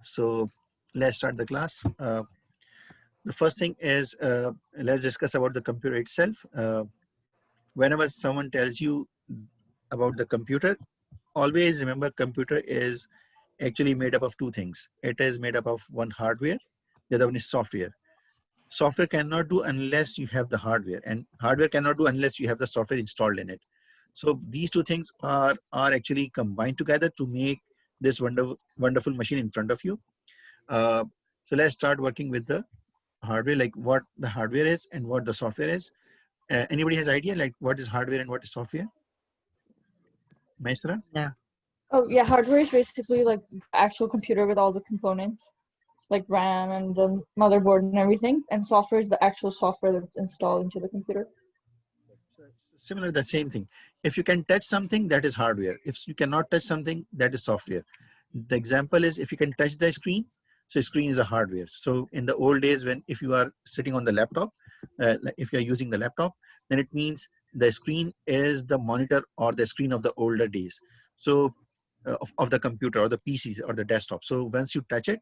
So let's start the class. The first thing is let's discuss about the computer itself. Whenever someone tells you about the computer, always remember computer is actually made up of two things. It is made up of one hardware, the other one is software. Software cannot do unless you have the hardware, and hardware cannot do unless you have the software installed in it. So these two things are actually combined together to make this wonderful machine in front of you. Uh, so let's start working with the hardware, like what the hardware is and what the software is. Anybody has idea like what is hardware and what is software? Maestra? Yeah. Oh yeah, hardware is basically like actual computer with all the components, like RAM and the motherboard and everything. And software is the actual software that's installed into the computer. Similar, the same thing. If you can touch something, that is hardware. If you cannot touch something, that is software. The example is if you can touch the screen, so screen is a hardware. So in the old days, when if you are sitting on the laptop, like if you're using the laptop, then it means the screen is the monitor or the screen of the older days. So of the computer or the PCs or the desktop. So once you touch it,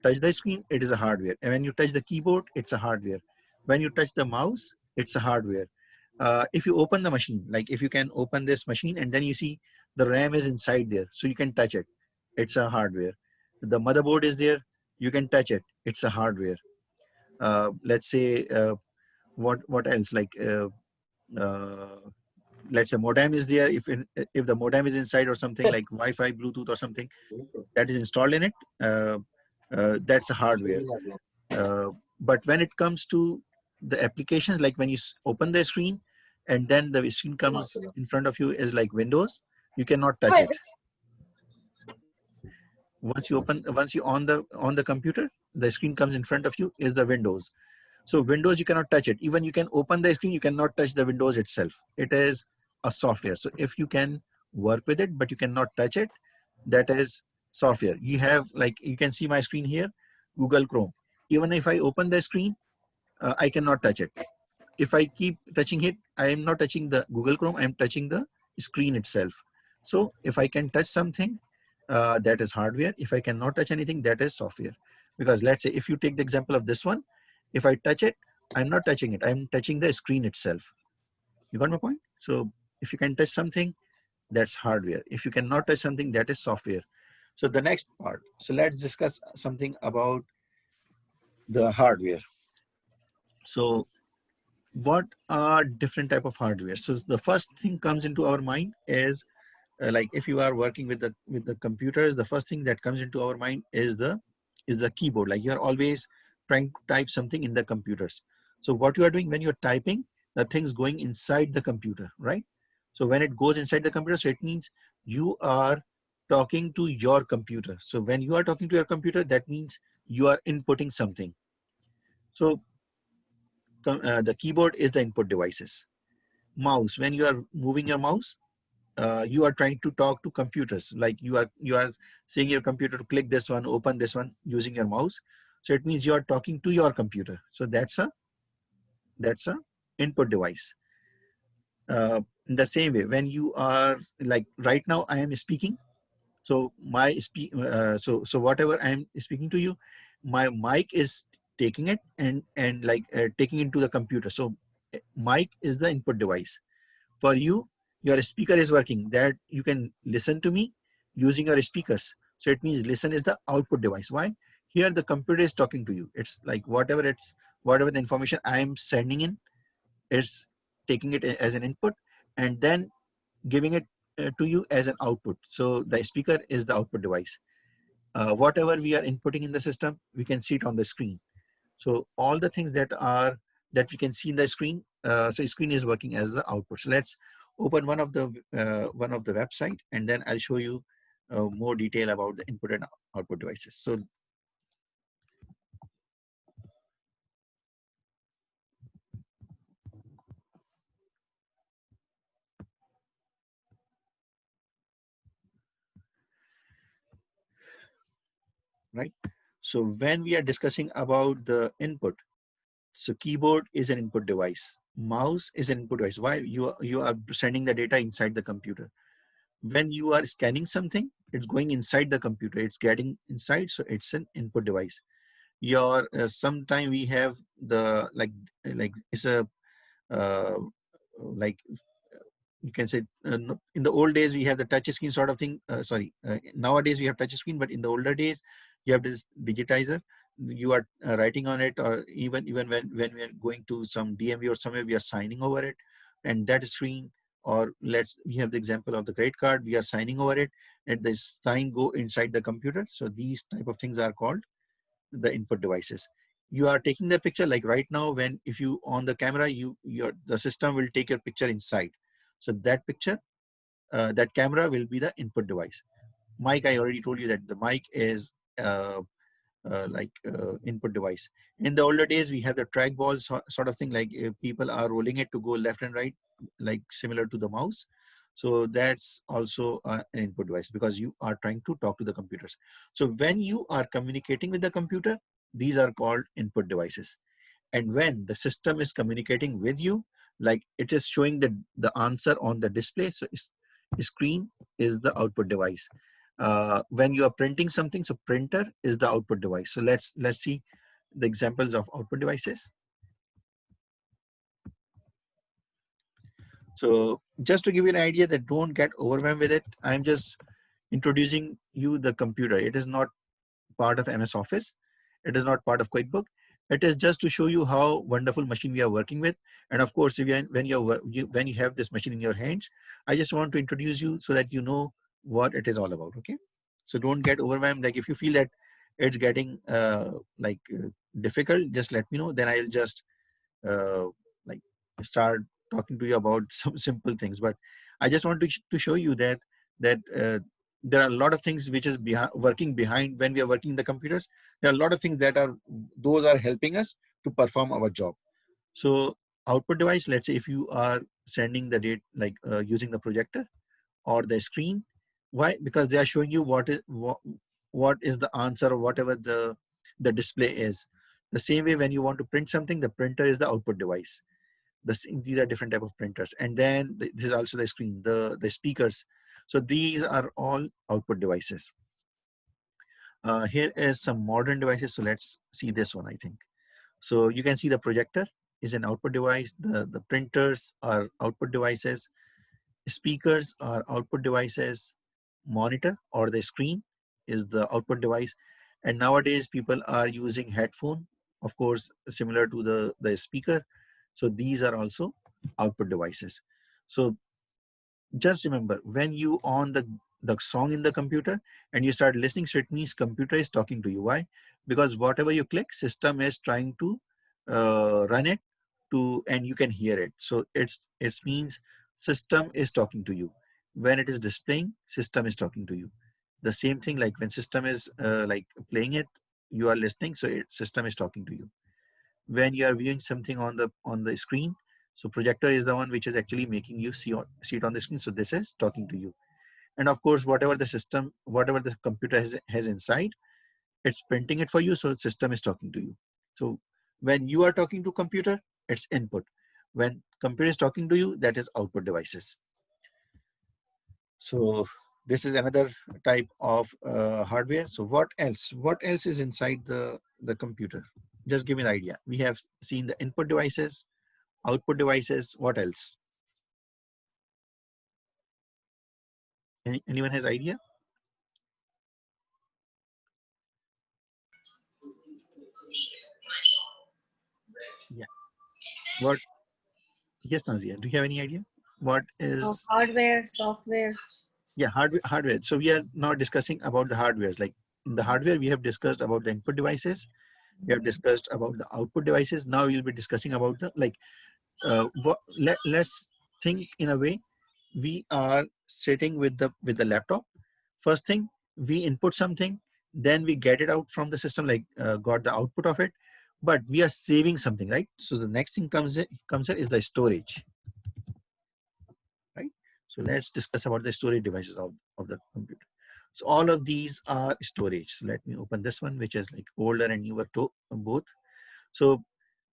touch the screen, it is a hardware. And when you touch the keyboard, it's a hardware. When you touch the mouse, it's a hardware. If you open the machine, like if you can open this machine and then you see the RAM is inside there, so you can touch it, it's a hardware. The motherboard is there, you can touch it, it's a hardware. Let's say what else, like uh, let's say modem is there. If the modem is inside or something like Wi-Fi, Bluetooth or something that is installed in it, that's a hardware. But when it comes to the applications, like when you open the screen and then the screen comes in front of you is like Windows, you cannot touch it. Once you on the computer, the screen comes in front of you is the Windows. So Windows, you cannot touch it. Even you can open the screen, you cannot touch the Windows itself. It is a software. So if you can work with it, but you cannot touch it, that is software. You have, like, you can see my screen here, Google Chrome. Even if I open the screen, I cannot touch it. If I keep touching it, I am not touching the Google Chrome, I am touching the screen itself. So if I can touch something, that is hardware. If I cannot touch anything, that is software. Because let's say if you take the example of this one, if I touch it, I'm not touching it, I'm touching the screen itself. You got my point? So if you can touch something, that's hardware. If you cannot touch something, that is software. So the next part, so let's discuss something about the hardware. So what are different type of hardware? So the first thing comes into our mind is like if you are working with the computers, the first thing that comes into our mind is the keyboard. Like you're always trying to type something in the computers. So what you are doing when you're typing, the thing's going inside the computer, right? So when it goes inside the computer, so it means you are talking to your computer. So when you are talking to your computer, that means you are inputting something. So the keyboard is the input devices. Mouse, when you are moving your mouse, you are trying to talk to computers. Like you are saying your computer to click this one, open this one using your mouse. So it means you are talking to your computer. So that's a input device. In the same way, when you are like right now, I am speaking. So so whatever I am speaking to you, my mic is taking it and like taking into the computer. So mic is the input device. For you, your speaker is working, that you can listen to me using your speakers. So it means listen is the output device. Why? Here the computer is talking to you. It's like whatever the information I am sending in, it's taking it as an input and then giving it to you as an output. So the speaker is the output device. Whatever we are inputting in the system, we can see it on the screen. So all the things that we can see in the screen, so screen is working as the output. So let's open one of the website, and then I'll show you more detail about the input and output devices. So right. So when we are discussing about the input, so keyboard is an input device. Mouse is an input device. Why? You are sending the data inside the computer. When you are scanning something, it's going inside the computer, it's getting inside, so it's an input device. Your sometime we have the like it's a uh, like you can say in the old days we have the touch screen sort of thing, sorry, nowadays we have touch screen, but in the older days you have this digitizer. You are writing on it, or even when we are going to some DMV or somewhere, we are signing over it, and that screen, or let's we have the example of the credit card, we are signing over it, and the sign go inside the computer. So these type of things are called the input devices. You are taking the picture, like right now, when if you on the camera, the system will take your picture inside. So that picture, that camera will be the input device. Mic, I already told you that the mic is input device. In the older days, we have the trackball sort of thing, like people are rolling it to go left and right, like similar to the mouse. So that's also an input device, because you are trying to talk to the computers. So when you are communicating with the computer, these are called input devices. And when the system is communicating with you, like it is showing the answer on the display, so screen is the output device. When you are printing something, so printer is the output device. So let's see the examples of output devices. So just to give you an idea, that don't get overwhelmed with it, I'm just introducing you the computer. It is not part of MS Office. It is not part of QuickBook. It is just to show you how wonderful machine we are working with. And of course, if when you have this machine in your hands, I just want to introduce you so that you know what it is all about. Okay, so don't get overwhelmed. Like if you feel that it's getting difficult, just let me know. Then I'll just uh, like start talking to you about some simple things. But I just want to show you that there are a lot of things which is working behind. When we are working in the computers, there are a lot of things that are those are helping us to perform our job. So output device, let's say if you are sending the data, like using the projector or the screen. Why? Because they are showing you what is the answer, or whatever the display is. The same way, when you want to print something, the printer is the output device. These are different type of printers. And then this is also the screen, the speakers. So these are all output devices. Here is some modern devices. So let's see this one, I think. So you can see the projector is an output device. The printers are output devices. Speakers are output devices. Monitor or the screen is the output device. And nowadays people are using headphone, of course, similar to the speaker. So these are also output devices. So just remember, when you on the song in the computer and you start listening, so it means computer is talking to you. Why? Because whatever you click, system is trying to run it to, and you can hear it. So it means system is talking to you. When it is displaying, system is talking to you. The same thing, like when system is like playing it, you are listening, so system is talking to you. When you are viewing something on the screen, so projector is the one which is actually making you see it on the screen, so this is talking to you. And of course, whatever the system, whatever the computer has inside, it's printing it for you, so system is talking to you. So when you are talking to computer, it's input. When computer is talking to you, that is output devices. So this is another type of hardware. So what else is inside the computer? Just give me the idea. We have seen the input devices, output devices. What else? Anyone has idea? Yeah. What? Yes, Nazia. Do you have any idea? What is? Hardware, software. Yeah, hardware. So we are now discussing about the hardwares. Like in the hardware, we have discussed about the input devices. We have discussed about the output devices. Now we'll be discussing about the like. Let's think in a way. We are sitting with the laptop. First thing, we input something, then we get it out from the system, like got the output of it, but we are saving something, right? So the next thing comes in is the storage, right? So let's discuss about the storage devices of the computer. So all of these are storage. So let me open this one, which is like older and newer to both. So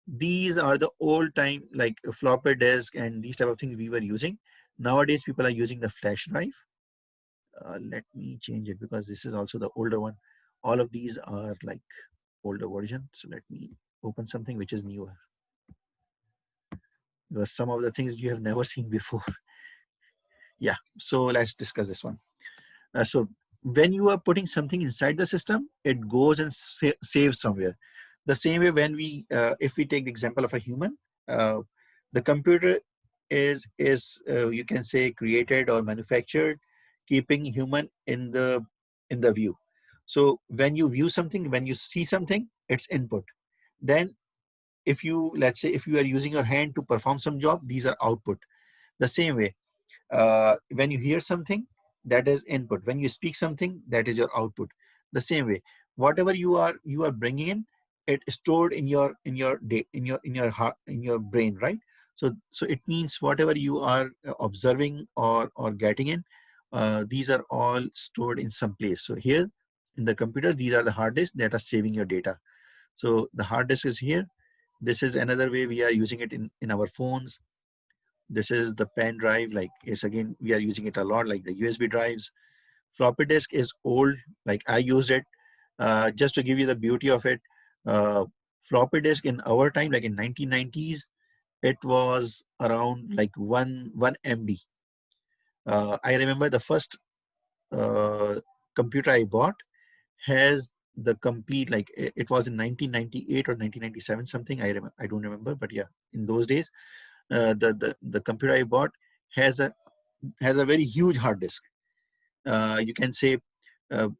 these are the old time, like a floppy disk and these type of things we were using. Nowadays people are using the flash drive. Let me change it because this is also the older one. All of these are like older version. So let me open something which is newer. Because some of the things you have never seen before. Yeah, so let's discuss this one. So when you are putting something inside the system, it goes and saves somewhere. The same way when we, if we take the example of a human, uh, the computer is you can say created or manufactured, keeping human in the view. So when you view something, when you see something, it's input. Then if you, let's say, if you are using your hand to perform some job, these are output. The same way, when you hear something, that is input. When you speak something, that is your output. The same way, whatever you are bringing in, it is stored in your heart, in your brain, right? So it means whatever you are observing or getting in, these are all stored in some place. So here in the computer, these are the hard disks that are saving your data. So the hard disk is here. This is another way we are using it in our phones. This is the pen drive, like it's again, we are using it a lot, like the USB drives. Floppy disk is old, like I used it. Just to give you the beauty of it, floppy disk in our time, like in 1990s, it was around like one MB. I remember the first uh, computer I bought has the complete, like it was in 1998 or 1997 something. I don't remember, but yeah, in those days, the computer I bought has a very huge hard disk. You can say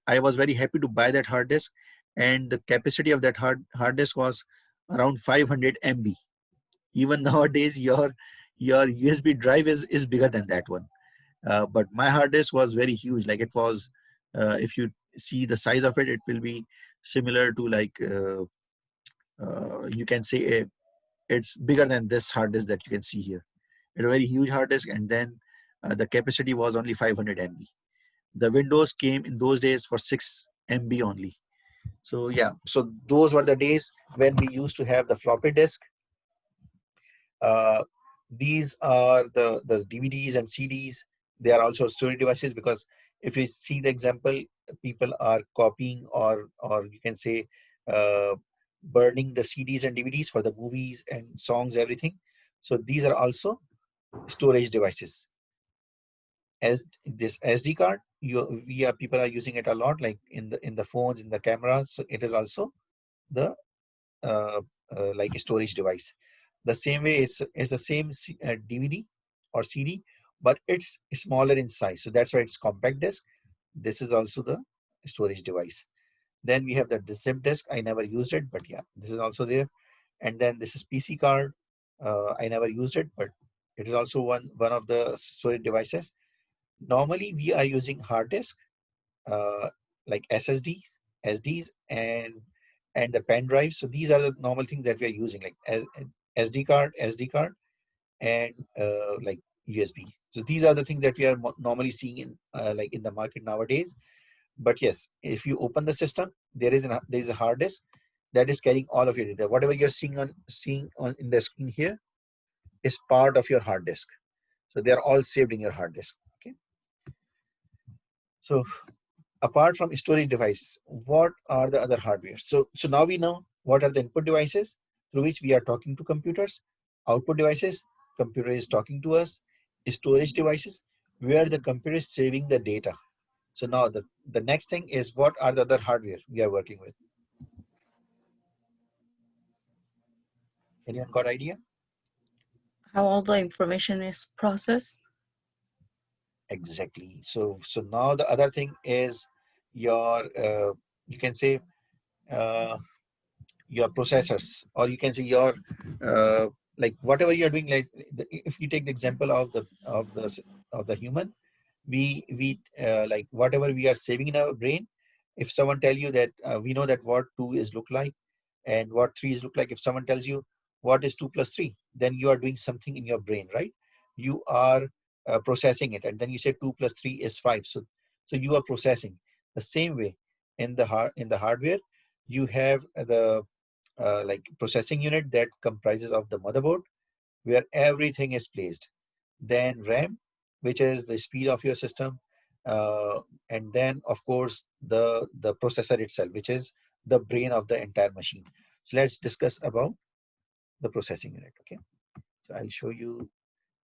I was very happy to buy that hard disk, and the capacity of that hard disk was around 500 MB. Even nowadays, your USB drive is bigger than that one. But my hard disk was very huge. Like it was, if you see the size of it, it will be similar to like you can say it's bigger than this hard disk that you can see here. It's a very huge hard disk, and then the capacity was only 500 MB. The Windows came in those days for 6 MB only. So yeah, so those were the days when we used to have the floppy disk. Uh, these are the DVDs and CDs. They are also storage devices, because if you see the example, people are copying or you can say uh, burning the CDs and DVDs for the movies and songs, everything. So these are also storage devices. As this SD card, people are using it a lot, like in the phones, in the cameras. So it is also the uh, like a storage device. The same way, it's the same DVD or CD, but it's smaller in size. So that's why it's compact disc. This is also the storage device. Then we have the zip disk. I never used it, but yeah, this is also there. And then this is PC card. I never used it, but it is also one of the storage devices. Normally, we are using hard disk, uh, like SSDs, SDs, and the pen drive. So these are the normal things that we are using, like SD card, and like USB. So these are the things that we are normally seeing in like in the market nowadays. But yes, if you open the system, there is a hard disk that is carrying all of your data. Whatever you're seeing on in the screen here is part of your hard disk. So they are all saved in your hard disk. Okay. So apart from storage device, what are the other hardware? So now we know what are the input devices through which we are talking to computers, output devices, computer is talking to us, storage devices, where the computer is saving the data. So now the next thing is, what are the other hardware we are working with? Anyone got idea? How all the information is processed. Exactly. So now the other thing is your you can say uh, your processors, or you can say your like whatever you're doing, like if you take the example of the human, we like whatever we are saving in our brain. If someone tell you that we know that what 2 is look like and what 3 is look like, if someone tells you what is 2 plus 3, then you are doing something in your brain, right? You are processing it, and then you say 2 plus 3 is 5. So you are processing. The same way, in the hardware, you have the like processing unit that comprises of the motherboard, where everything is placed. Then RAM, which is the speed of your system. and then of course the processor itself, which is the brain of the entire machine. So let's discuss about the processing unit. Okay, so I'll show you.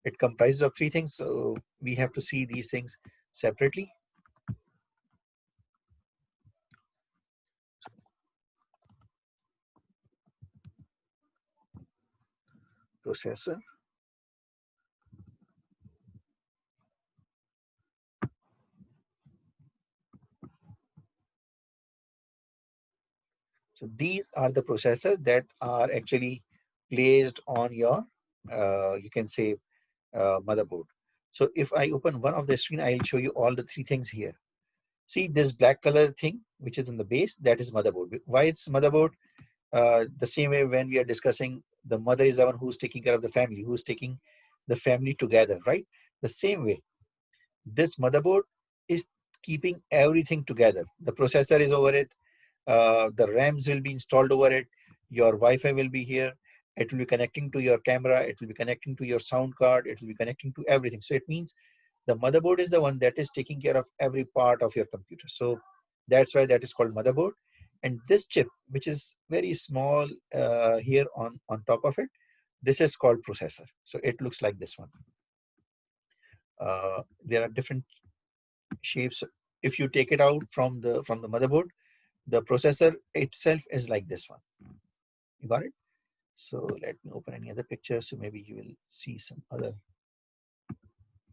It comprises of three things, so we have to see these things separately. Processor, so these are the processors that are actually placed on your you can say motherboard. So if I open one of the screen, I'll show you all the three things here. See this black color thing which is in the base, that is motherboard. Why it's motherboard? The same way when we are discussing, the mother is the one who's taking care of the family, who's taking the family together, right? The same way, this motherboard is keeping everything together. The processor is over it, the RAMs will be installed over it, your Wi-Fi will be here, it will be connecting to your camera, it will be connecting to your sound card, it will be connecting to everything. So it means the motherboard is the one that is taking care of every part of your computer. So that's why that is called motherboard. And this chip, which is very small here on top of it, this is called processor. So it looks like this one. There are different shapes. If you take it out from the motherboard, the processor itself is like this one. You got it? So let me open any other picture, so maybe you will see some other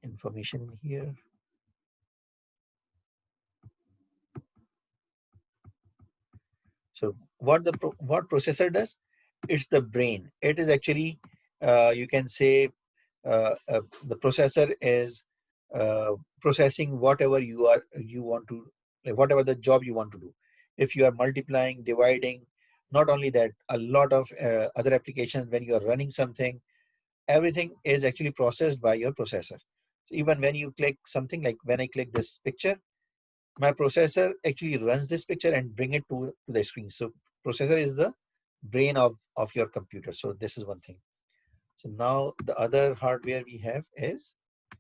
information in here. So what what processor does? It's the brain. It is actually you can say the processor is processing whatever you want to, like whatever the job you want to do. If you are multiplying, dividing, not only that, a lot of other applications, when you are running something, everything is actually processed by your processor. So even when you click something, like when I click this picture, my processor actually runs this picture and bring it to the screen. So processor is the brain of your computer. So this is one thing. So now the other hardware we have is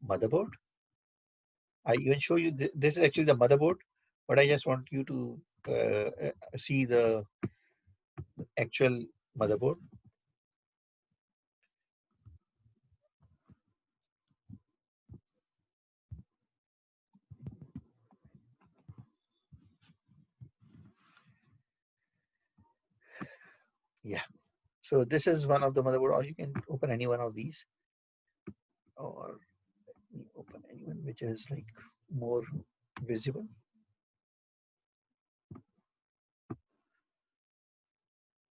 motherboard. I even show you this is actually the motherboard, but I just want you to see the actual motherboard. Yeah. So this is one of the motherboard, or you can open any one of these, or open anyone which is like more visible.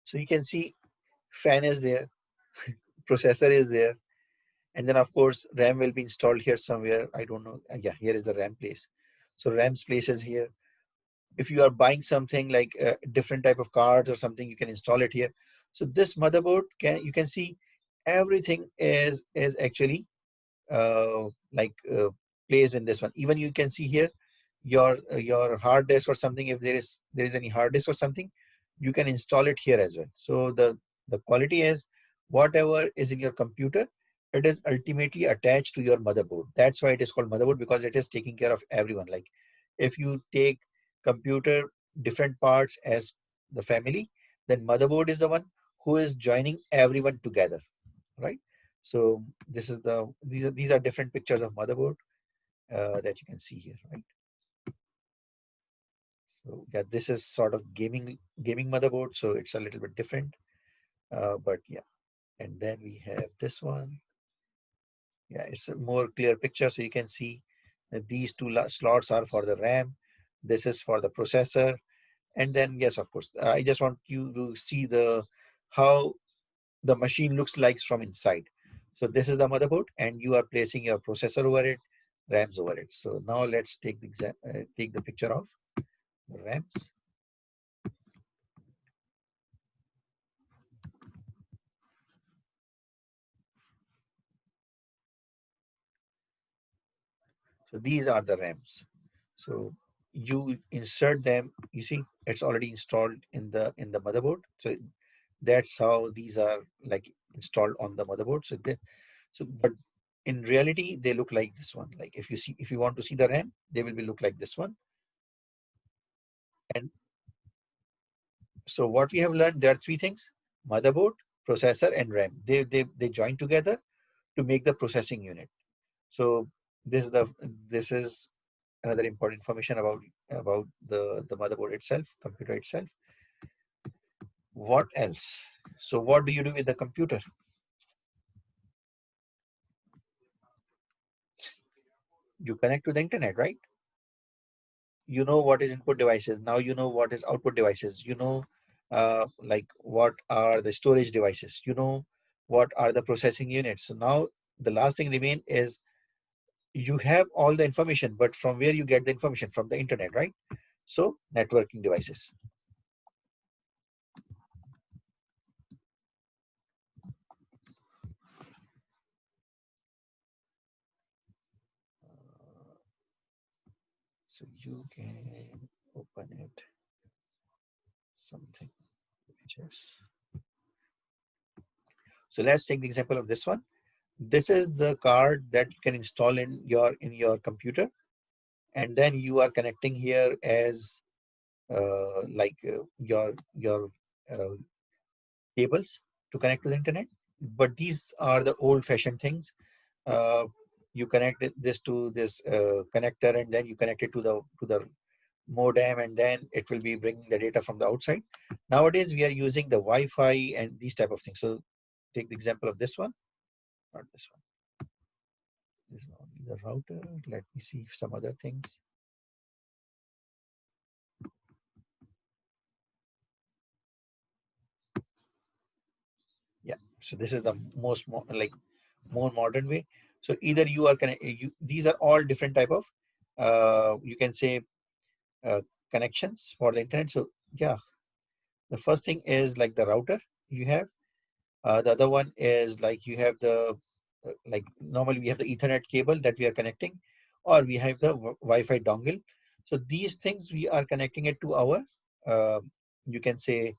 So you can see fan is there, processor is there, and then of course RAM will be installed here somewhere. I don't know. Yeah, here is the RAM place. So RAM's place is here. If you are buying something like a different type of cards or something, you can install it here. So this motherboard, you can see everything is actually like placed in this one. Even you can see here your hard disk or something. If there is any hard disk or something, you can install it here as well. So the quality is whatever is in your computer, it is ultimately attached to your motherboard. That's why it is called motherboard, because it is taking care of everyone. Like if you take computer different parts as the family, then motherboard is the one who is joining everyone together, right? So this is these are different pictures of motherboard that you can see here, right? So yeah, this is sort of gaming motherboard, so it's a little bit different, but yeah. And then we have this one. Yeah, it's a more clear picture, so you can see that these two slots are for the RAM. This is for the processor, and then yes, of course, I just want you to see how the machine looks like from inside. So this is the motherboard, and you are placing your processor over it, RAMs over it. So now let's take the picture of the RAMs. So these are the RAMs. So you insert them. You see, it's already installed in the motherboard. So that's how these are like installed on the motherboard. So but in reality, they look like this one. Like if you want to see the RAM, they will look like this one. And so what we have learned, there are three things: motherboard, processor, and RAM. They join together to make the processing unit. So this is another important information about the motherboard itself, computer itself. What else? So what do you do with the computer? You connect to the internet, right? You know what is input devices. Now you know what is output devices. You know, like what are the storage devices. You know what are the processing units. So now the last thing remain is you have all the information, but from where you get the information? From the internet, right? So networking devices. So you can open it. Something which is. So let's take the example of this one. This is the card that you can install in your computer, and then you are connecting here as your uh, cables to connect to the internet. But these are the old-fashioned things. Uh, you connect this to this connector, and then you connect it to the modem, and then it will be bringing the data from the outside. Nowadays, we are using the Wi-Fi and these type of things. So take the example of this one, not this one. This is only the router. Let me see if some other things. Yeah. So this is the more modern way. So either you are these are all different type of you can say connections for the internet. So yeah, the first thing is like the router you have. The other one is like you have the like normally we have the Ethernet cable that we are connecting, or we have the Wi-Fi dongle. So these things we are connecting it to our you can say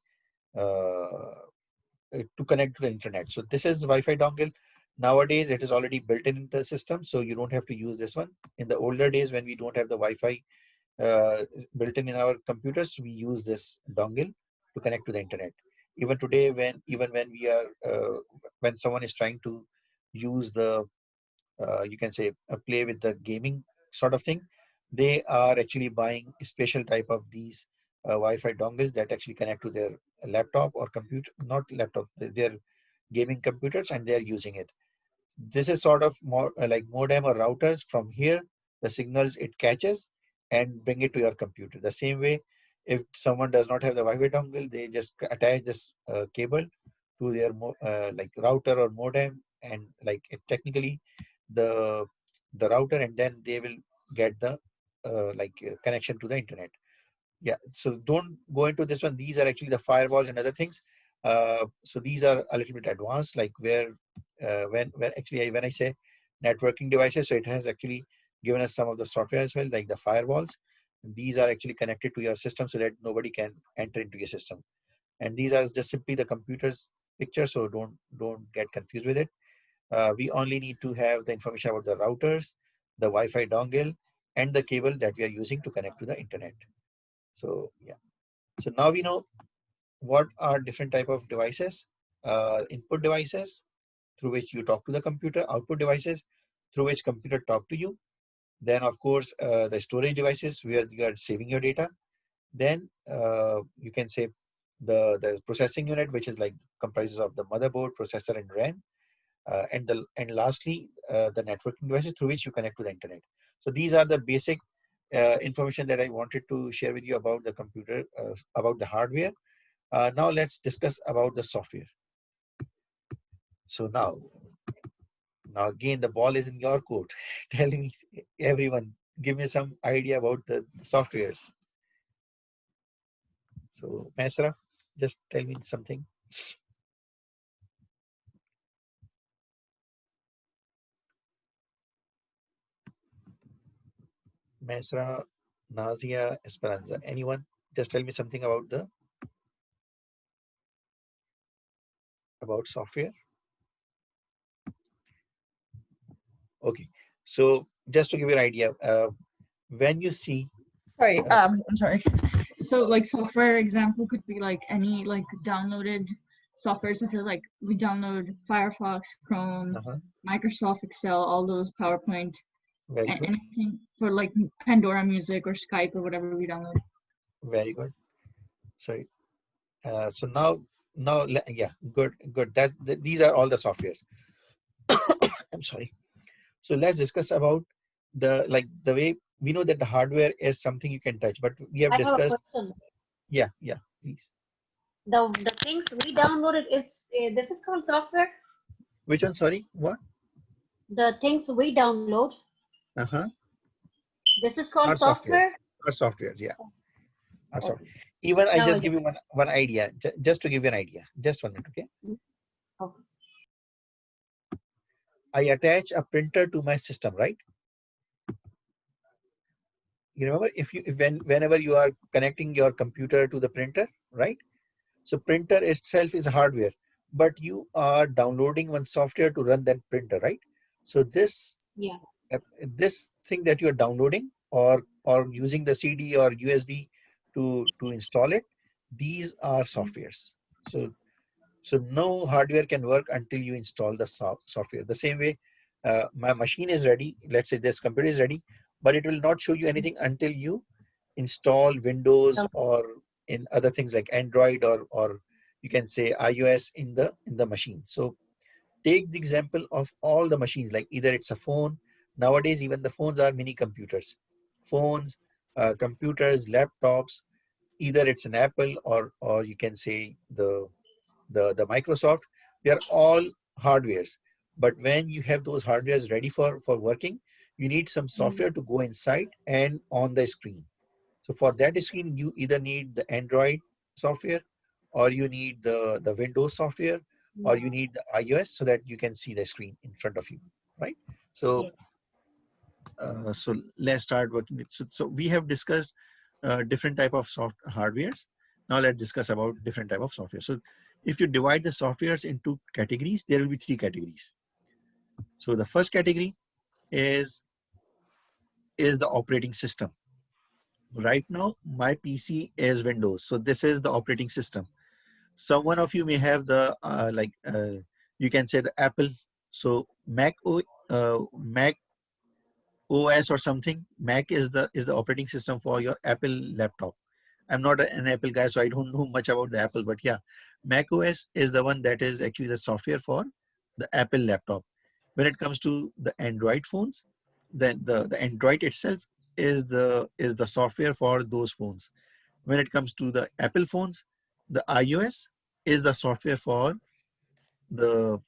to connect to the internet. So this is Wi-Fi dongle. Nowadays it is already built in the system, so you don't have to use this one. In the older days when we don't have the Wi-Fi uh, built in our computers, we use this dongle to connect to the internet. Even today, when we are when someone is trying to use the you can say play with the gaming sort of thing, they are actually buying a special type of these Wi-Fi dongles that actually connect to their laptop or computer, not laptop, their gaming computers, and they are using it. This is sort of more like modem or routers. From here, the signals it catches and bring it to your computer. The same way, if someone does not have the Wi-Fi dongle, they just attach this cable to their like router or modem, and like technically the router, and then they will get the connection to the internet. Yeah, so don't go into this one. These are actually the firewalls and other things. So these are a little bit advanced, like where when actually when I say networking devices, so it has actually given us some of the software as well, like the firewalls. These are actually connected to your system so that nobody can enter into your system. And these are just simply the computer's picture, so don't get confused with it. We only need to have the information about the routers, the Wi-Fi dongle, and the cable that we are using to connect to the internet. So yeah. So now we know what are different type of devices. Input devices through which you talk to the computer, output devices through which computer talk to you. Then of course the storage devices where you are saving your data. Then you can say the processing unit, which is like comprises of the motherboard, processor, and RAM. And lastly the networking devices through which you connect to the internet. So these are the basic information that I wanted to share with you about the computer, about the hardware. Now let's discuss about the software. So now again the ball is in your court. Tell me, everyone, give me some idea about the softwares. So Mesra, just tell me something. Mesra, Nazia, Esperanza, anyone? Just tell me something about software. Okay. So just to give you an idea, when you see, Sorry, uh, I'm sorry. So like software example could be like any like downloaded software. So like we download Firefox, Chrome, uh-huh, Microsoft Excel, all those PowerPoint, very and good, anything for like Pandora Music or Skype or whatever we download. very good. Sorry. So now, yeah, good. These are all the softwares. I'm sorry. So let's discuss about the way we know that the hardware is something you can touch, but we have I have a discussed. question. Yeah, please. The things we downloaded is this is called software. Which one? Sorry, what? The things we download, Uh-huh. this is called Our software. softwares. Our softwares, yeah. Our Oh, software. Even I now I just get give you one idea, just to give you an idea. Just 1 minute, okay? it. Oh, I attach a printer to my system, right? You remember whenever you are connecting your computer to the printer, right? So printer itself is hardware, but you are downloading one software to run that printer, right? So yeah. this thing that you are downloading or using the CD or USB to install it, these are softwares. So no hardware can work until you install the software. The same way, my machine is ready. Let's say this computer is ready, but it will not show you anything until you install Windows or in other things like Android or you can say iOS in the machine. So take the example of all the machines, like either it's a phone. Nowadays, even the phones are mini computers. Phones, computers, laptops. Either it's an Apple or you can say the Microsoft. They are all hardwares. But when you have those hardwares ready for working, you need some software to go inside and on the screen. So for that screen, you either need the Android software, or you need the Windows software, or you need the iOS so that you can see the screen in front of you, right? So Yes. so let's start working with. So we have discussed different type of soft hardwares. Now let's discuss about different type of software. So if you divide the softwares into categories, there will be 3 categories. So the first category is the operating system. Right now, my PC is Windows. So this is the operating system. Some one of you may have the you can say the Apple. So Mac OS or something. Mac is the operating system for your Apple laptop. I'm not an Apple guy, so I don't know much about the Apple, but yeah, Mac OS is the one that is actually the software for the Apple laptop. When it comes to the Android phones, then the Android itself is the software for those phones. When it comes to the Apple phones, the iOS is the software the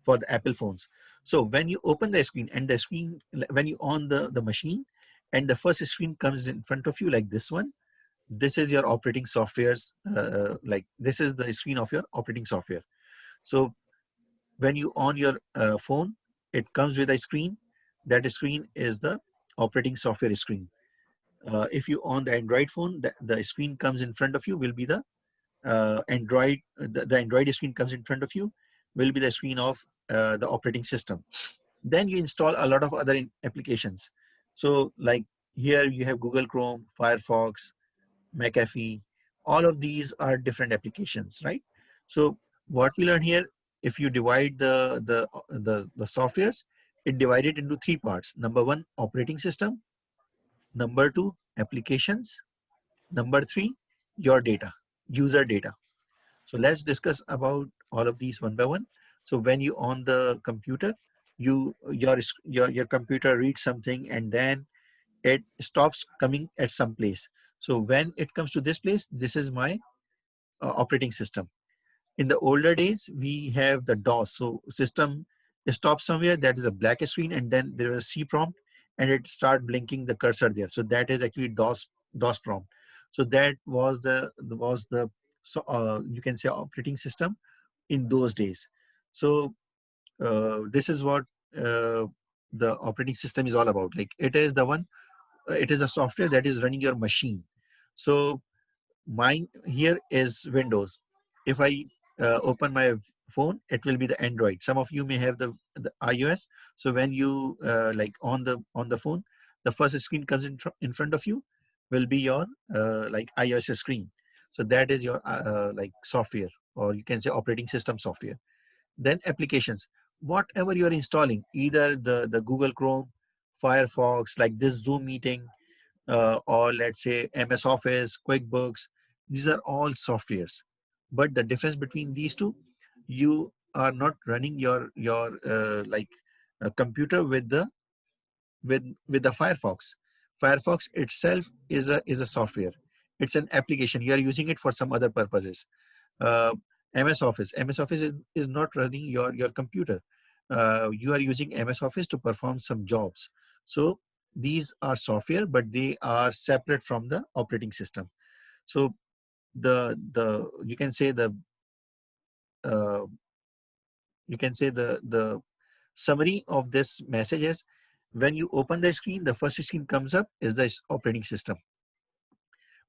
for the Apple phones. So when you open the screen and the screen, when you on the machine and the first screen comes in front of you like this one, this is your operating softwares. Like this is the screen of your operating software. So when you on your phone, it comes with a screen. That screen is the operating software screen. If you on the Android phone, the screen comes in front of you will be the the Android screen comes in front of you will be the screen of the operating system. Then you install a lot of other applications. So like here you have Google Chrome, Firefox, McAfee. All of these are different applications, right? So what we learn here, if you divide the softwares, it divided into 3 parts. Number 1, operating system. Number 2, applications. Number 3, your data, user data. So let's discuss about all of these one by one. So when you on the computer, your computer reads something and then it stops coming at some place. So when it comes to this place, this is my operating system. In the older days, we have the DOS. So system stops somewhere, that is a black screen, and then there is a C prompt, and it start blinking the cursor there. So that is actually DOS prompt. So that was the so you can say operating system in those days. So this is what the operating system is all about. Like it is the one, it is a software that is running your machine. So mine here is Windows. If I open my phone, it will be the Android. Some of you may have the iOS. So when you like on the phone, the first screen comes in front of you will be your like iOS screen. So that is your like software, or you can say operating system software. Then applications, whatever you are installing, either the Google Chrome, Firefox, like this Zoom meeting, or let's say MS Office, QuickBooks. These are all softwares. But the difference between these two, you are not running your like computer with the Firefox. Firefox itself is a software. It's an application. You are using it for some other purposes. Uh, MS Office is not running your computer. You are using MS Office to perform some jobs. So these are software, but they are separate from the operating system. So the you can say uh, the summary of this message is, when you open the screen, the first screen comes up is the operating system.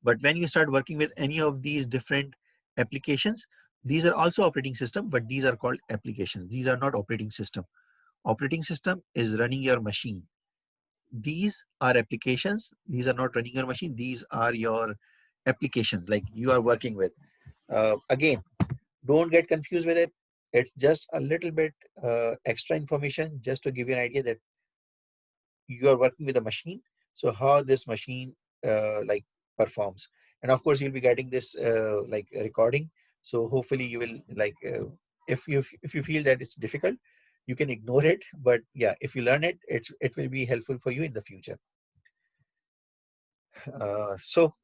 But when you start working with any of these different applications, these are also operating system, but these are called applications. These are not operating system. Operating system is running your machine. These are applications. These are not running your machine. These are your applications, like you are working with. Again, don't get confused with it. It's just a little bit extra information just to give you an idea that you are working with a machine. So how this machine like performs, and of course you'll be getting this like a recording. So hopefully you will like if you feel that it's difficult, you can ignore it. But yeah, if you learn it, it will be helpful for you in the future. So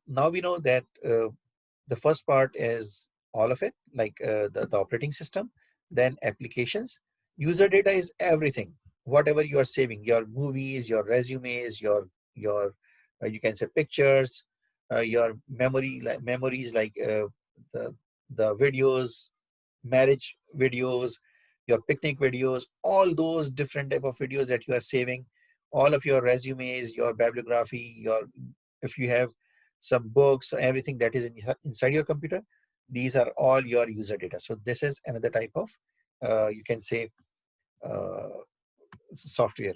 now we know that the first part is all of it, like the operating system, then applications. User data is everything, whatever you are saving, your movies, your resumes, your you can say pictures, your memories like the videos, marriage videos, your picnic videos, all those different type of videos that you are saving, all of your resumes, your bibliography, your if you have some books, everything that is inside your computer, these are all your user data. So this is another type of you can say uh, software.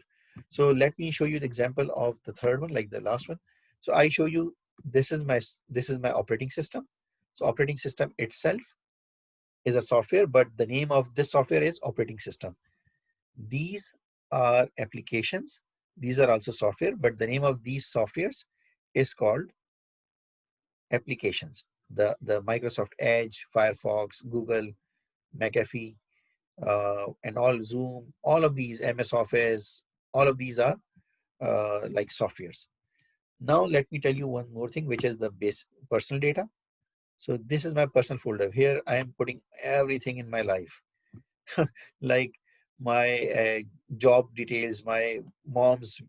So let me show you the example of the third one, like the last one. So I show you, this is my operating system. So operating system itself is a software, but the name of this software is operating system. These are applications. These are also software, but the name of these softwares is called applications. The Microsoft Edge, Firefox, Google, McAfee, and all Zoom, all of these, MS Office, all of these are like softwares. Now let me tell you one more thing, which is the base personal data. So this is my personal folder. Here I am putting everything in my life, like my job details, my mom's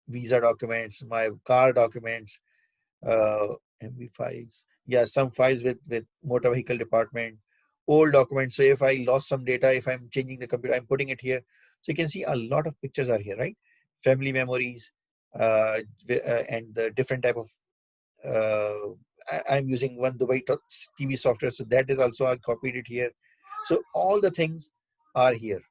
visa documents, my car documents, uh, MV files. Yeah, some files with motor vehicle department, old documents. So if I lost some data, if I'm changing the computer, I'm putting it here. So you can see a lot of pictures are here, right? Family memories, and the different type of I'm using one Dubai TV software, so that is also I copied it here. So all the things are here.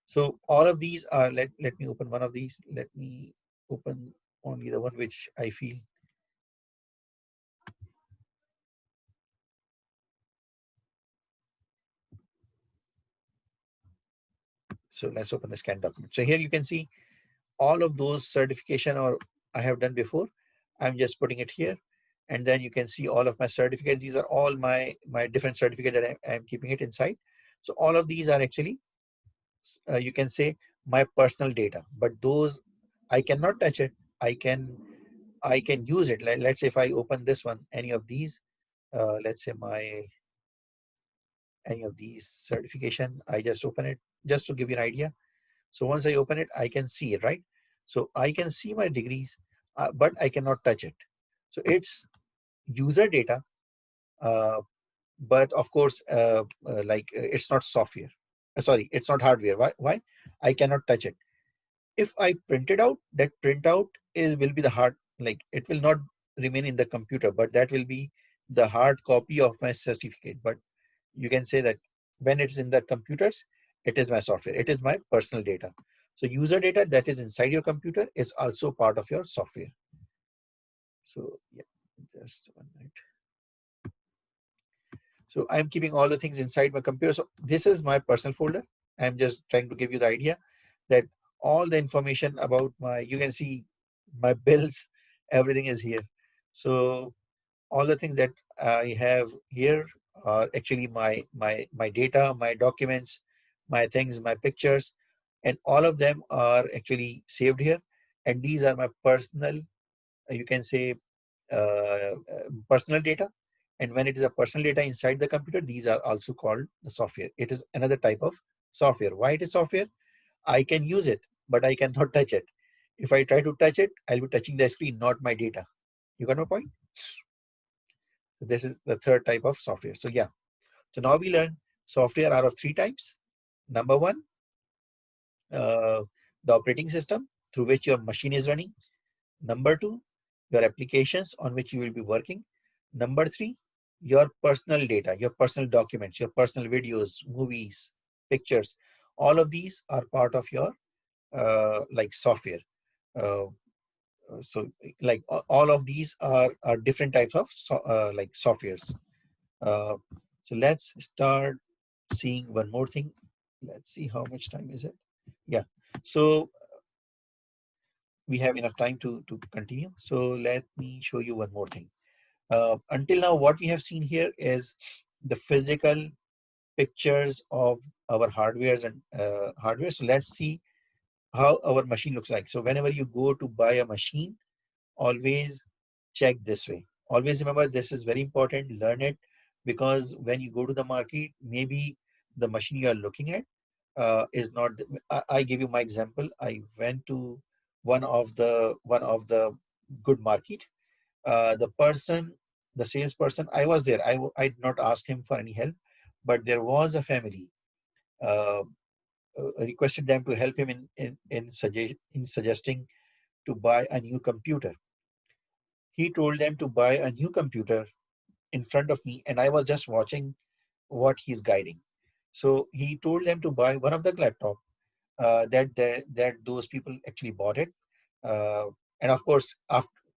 So all of these are, let me open one of these. Let me open only the one which I feel. So let's open the scan document. So here you can see all of those certification or I have done before. I'm just putting it here. And then you can see all of my certificates. These are all my different certificates that I'm keeping it inside. So all of these are actually, you can say, my personal data, but those I cannot touch it. I can use it. Let's say if I open this one, any of these, let's say any of these certification, I just open it just to give you an idea. So once I open it, I can see it, right? So I can see my degrees, but I cannot touch it. So it's user data, uh, but of course, it's not software. Sorry, it's not hardware. Why? I cannot touch it. If I print it out, that printout will be the hard, like it will not remain in the computer, but that will be the hard copy of my certificate. But you can say that when it's in the computers, it is my software. It is my personal data. So user data that is inside your computer is also part of your software. So yeah, just 1 minute. So I'm keeping all the things inside my computer. So this is my personal folder. I'm just trying to give you the idea that all the information about you can see my bills, everything is here. So all the things that I have here are actually my data, my documents, my things, my pictures, and all of them are actually saved here. And these are my personal, you can say, personal data. And when it is a personal data inside the computer, these are also called the software. It is another type of software. Why it is software? I can use it, but I cannot touch it. If I try to touch it, I'll be touching the screen, not my data. You got my point? So this is the third type of software. So yeah. So now we learn software are of 3 types. Number 1, the operating system through which your machine is running. Number 2, your applications on which you will be working. Number 3, your personal data, your personal documents, your personal videos, movies, pictures. All of these are part of your like software. So like all of these are different types of like softwares. So let's start seeing one more thing. Let's see how much time is it. Yeah. So we have enough time to continue. So let me show you one more thing. Until now, what we have seen here is the physical pictures of our hardwares and hardware. So let's see how our machine looks like. So whenever you go to buy a machine, always check this way. Always remember, this is very important. Learn it, because when you go to the market, maybe the machine you are looking at is not. I give you my example. I went to one of the good market. The salesperson, I was there. I did not ask him for any help, but there was a family. Uh, Requested them to help him in suggesting to buy a new computer. He told them to buy a new computer in front of me, and I was just watching what he's guiding. So he told them to buy one of the laptop that those people actually bought it. Uh, and of course,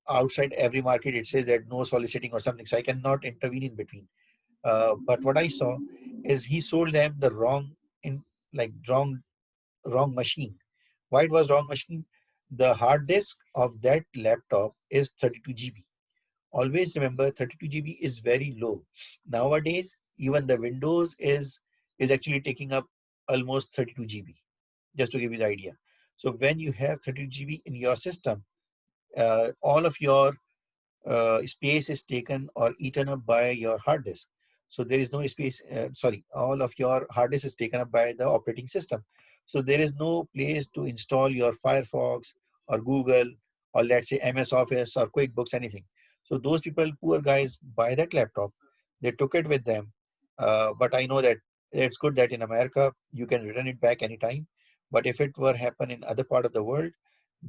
outside every market, it says that no soliciting or something. So I cannot intervene in between. But what I saw is he sold them the wrong machine. Why it was wrong machine? The hard disk of that laptop is 32 GB. Always remember, 32 GB is very low. Nowadays, even the Windows is actually taking up almost 32 GB, just to give you the idea. So when you have 32 GB in your system, all of your space is taken or eaten up by your hard disk. So there is no space, all of your hard disk is taken up by the operating system. So there is no place to install your Firefox or Google or let's say MS Office or QuickBooks, anything. So those people, poor guys, buy that laptop, they took it with them. But I know that it's good that in America, you can return it back anytime. But if it were happen in other part of the world,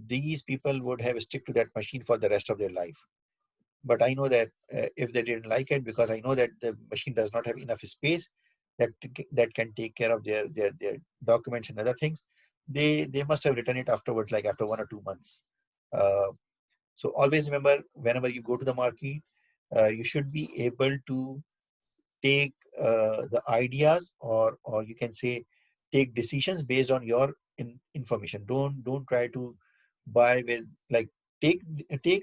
these people would have stick to that machine for the rest of their life. But I know that if they didn't like it, because I know that the machine does not have enough space that can take care of their documents and other things, they must have written it afterwards, like after 1 or 2 months. Uh, so always remember, whenever you go to the market, you should be able to take the ideas, or you can say take decisions based on your information. Don't try to buy with like take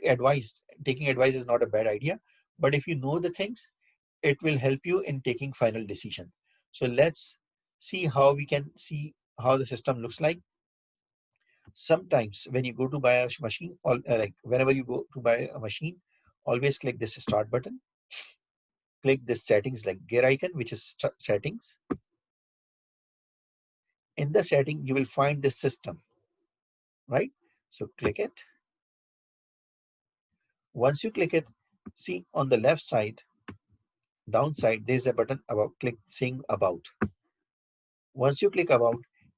advice. Taking advice is not a bad idea, but if you know the things, it will help you in taking final decision. So let's see how we can see how the system looks like. Sometimes when you go to buy a machine, or like whenever you go to buy a machine, always click this start button. Click this settings, like gear icon, which is settings. In the setting, you will find this system, right? So click it. Once you click it, see on the left side, downside, there's a button about, click saying about. Once you click about,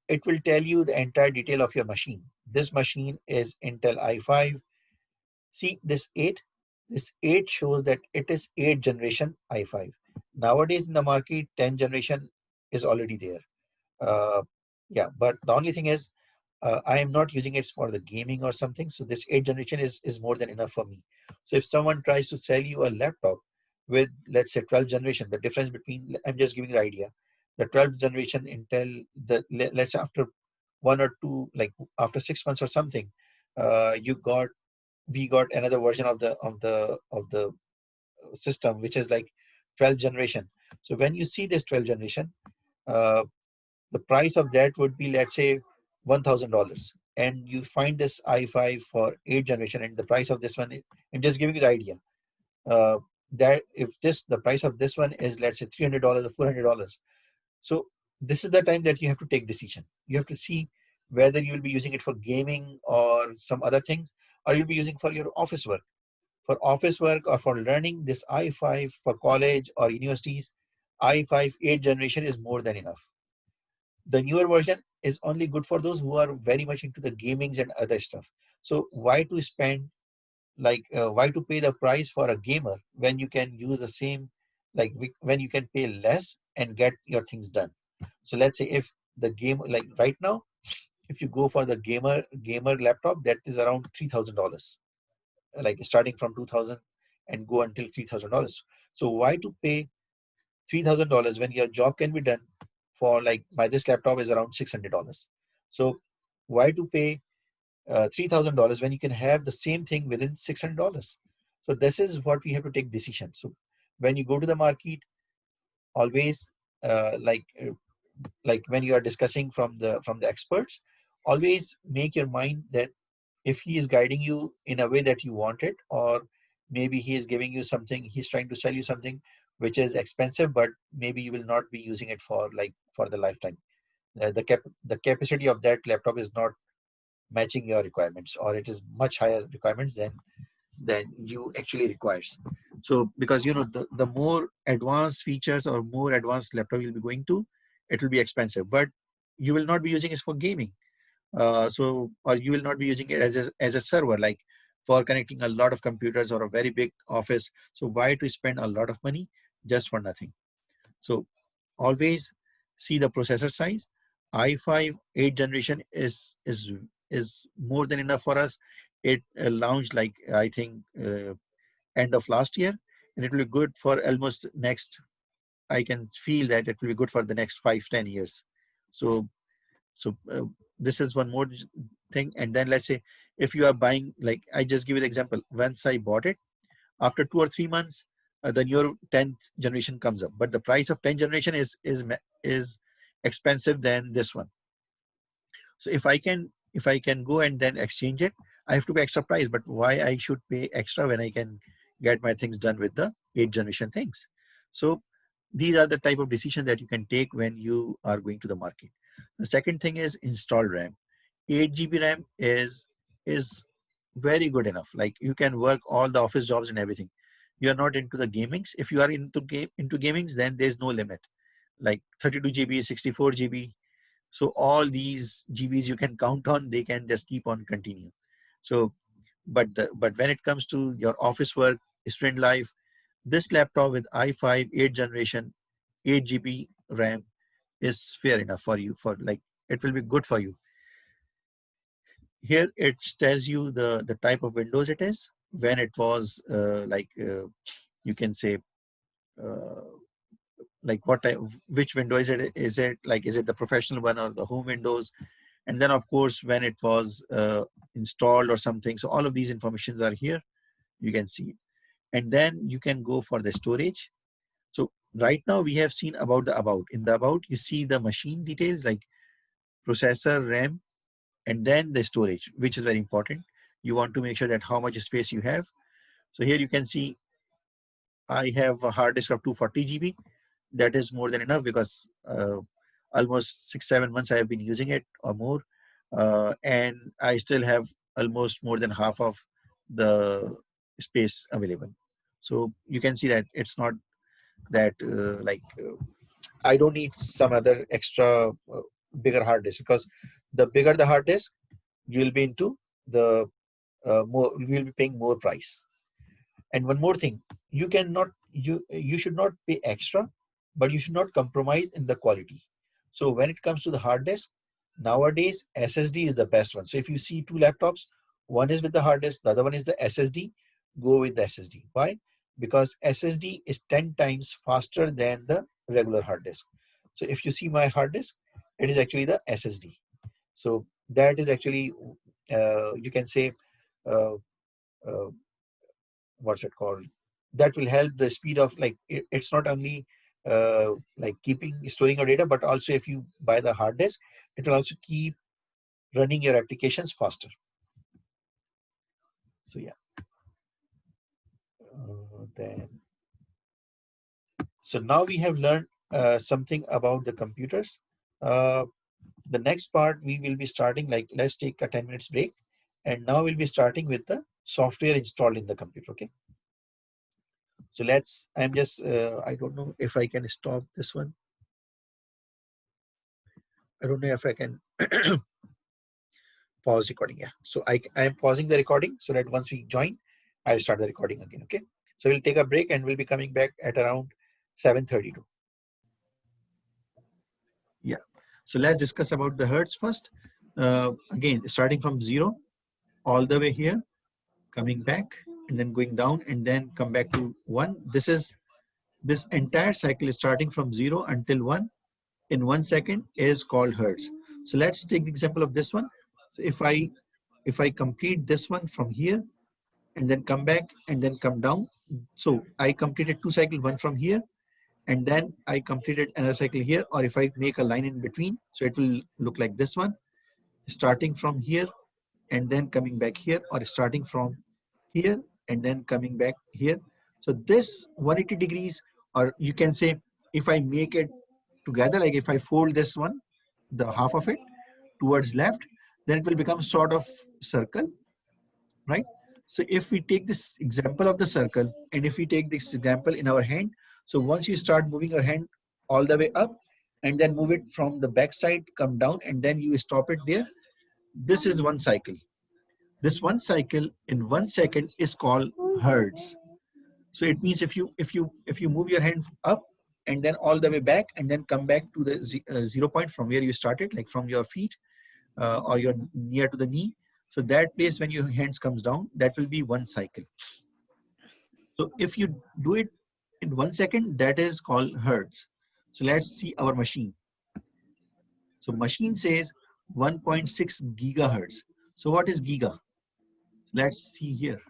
it will tell you the entire detail of your machine. This machine is Intel i5. See this 8? This 8 shows that it is 8th generation i5. Nowadays in the market, 10th generation is already there. Yeah, but the only thing is, I am not using it for the gaming or something. So this 8th generation is more than enough for me. So if someone tries to sell you a laptop with, let's say, 12th generation, the difference between, I'm just giving the idea, the 12th generation Intel, let's say after 1 or 2, like after 6 months or something, we got another version of the system, which is like 12th generation. So when you see this 12th generation, uh, the price of that would be, let's say, $1,000, and you find this i5 for 8th generation, and the price of this one I'm just giving you the idea, uh, that if the price of this one is, let's say, $300 or $400. So this is the time that you have to take decision. You have to see whether you'll be using it for gaming or some other things, or you'll be using for your office work. For office work or for learning, this i5 for college or universities, i5 8th generation is more than enough. The newer version is only good for those who are very much into the gamings and other stuff. So why to spend, like why to pay the price for a gamer when you can use the same, like when you can pay less and get your things done. So let's say if the game, like right now, if you go for the gamer laptop, that is around $3,000, like starting from 2000 and go until $3,000. So why to pay $3,000 when your job can be done for, like, my this laptop is around $600. So why to pay $3,000 when you can have the same thing within $600? So this is what we have to take decisions. So when you go to the market, always like when you are discussing from the experts, always make your mind that if he is guiding you in a way that you want it, or maybe he is giving you something, he's trying to sell you something which is expensive, but maybe you will not be using it for the lifetime. The capacity of that laptop is not matching your requirements, or it is much higher requirements than you actually requires. So because the more advanced features or more advanced laptop you'll be going to, it will be expensive, but you will not be using it for gaming. Or you will not be using it as a server, like for connecting a lot of computers or a very big office. So why to spend a lot of money just for nothing? So always see the processor size. i5 8th generation is more than enough for us. It launched, like, I think end of last year, and it will be good for almost next, I can feel that it will be good for the next 5-10 years. So this is one more thing. And then let's say if you are buying, like I just give you the example, once I bought it, after 2 or 3 months, the newer 10th generation comes up, but the price of 10th generation is expensive than this one. So if I can go and then exchange it, I have to pay extra price. But why I should pay extra when I can get my things done with the 8th generation things? So these are the type of decision that you can take when you are going to the market. The second thing is install RAM. 8 GB RAM is very good enough. Like you can work all the office jobs and everything. You are not into the gamings. If you are into gamings, then there's no limit. Like 32 GB, 64 GB. So all these GBs you can count on, they can just keep on continue. So, but when it comes to your office work, student life, this laptop with i5 8th generation, 8 GB RAM is fair enough for you. For like, it will be good for you. Here it tells you the type of Windows it is, when it was you can say like what type, which window is it? Is it the professional one or the home Windows? And then of course when it was installed or something. So all of these informations are here. You can see it. And then you can go for the storage. So right now we have seen about the about. In the about, you see the machine details like processor, RAM, and then the storage, which is very important. You want to make sure that how much space you have. So here you can see I have a hard disk of 240 GB. That is more than enough because almost 6-7 months I have been using it or more, and I still have almost more than half of the space available. So you can see that it's not that I don't need some other extra bigger hard disk, because the bigger the hard disk, you'll be into the more, you will be paying more price. And one more thing, you should not pay extra but you should not compromise in the quality. So when it comes to the hard disk, nowadays SSD is the best one. So if you see two laptops, one is with the hard disk, the other one is the SSD, go with the SSD. Why? Because SSD is 10 times faster than the regular hard disk. So if you see my hard disk, it is actually the SSD. So that is actually, you can say, uh, uh, what's it called? That will help the speed of, like, it's not only like storing your data, but also if you buy the hard disk, it will also keep running your applications faster. So yeah. Then, so now we have learned something about the computers. The next part we will be starting, like, let's take a 10 minutes break, and now we'll be starting with the software installed in the computer. Okay. So I'm just, I don't know if I can stop this one. I don't know if I can pause recording. Yeah. So I am pausing the recording so that once we join, I'll start the recording again. Okay. So we'll take a break and we'll be coming back at around 7:32. Yeah. So let's discuss about the Hertz first. Again, starting from 0 all the way here, coming back and then going down and then come back to 1. This entire cycle is starting from 0 until 1 in 1 second is called Hertz. So let's take the example of this one. So if I complete this one from here and then come back and then come down, so I completed 2 cycles, one from here, and then I completed another cycle here, or if I make a line in between, so it will look like this one, starting from here and then coming back here, or starting from here and then coming back here. So this 180 degrees, or you can say, if I make it together, like if I fold this one, the half of it towards left, then it will become sort of circle, right? So if we take this example of the circle, and if we take this example in our hand, so once you start moving your hand all the way up and then move it from the back side, come down, and then you stop it there, this is one cycle. This one cycle in 1 second is called Hertz. So it means if you move your hand up and then all the way back and then come back to the 0 point from where you started, like from your feet or you're near to the knee. So that place when your hands comes down, that will be one cycle. So if you do it in 1 second, that is called Hertz. So let's see our machine. So machine says 1.6 gigahertz. So what is giga? Let's see here.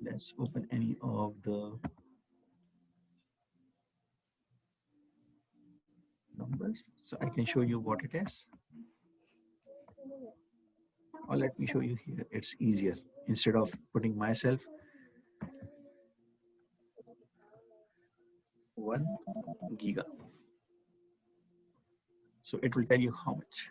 Let's open any of the numbers so I can show you what it is. Or let me show you here. It's easier instead of putting myself. 1 giga. So it will tell you how much.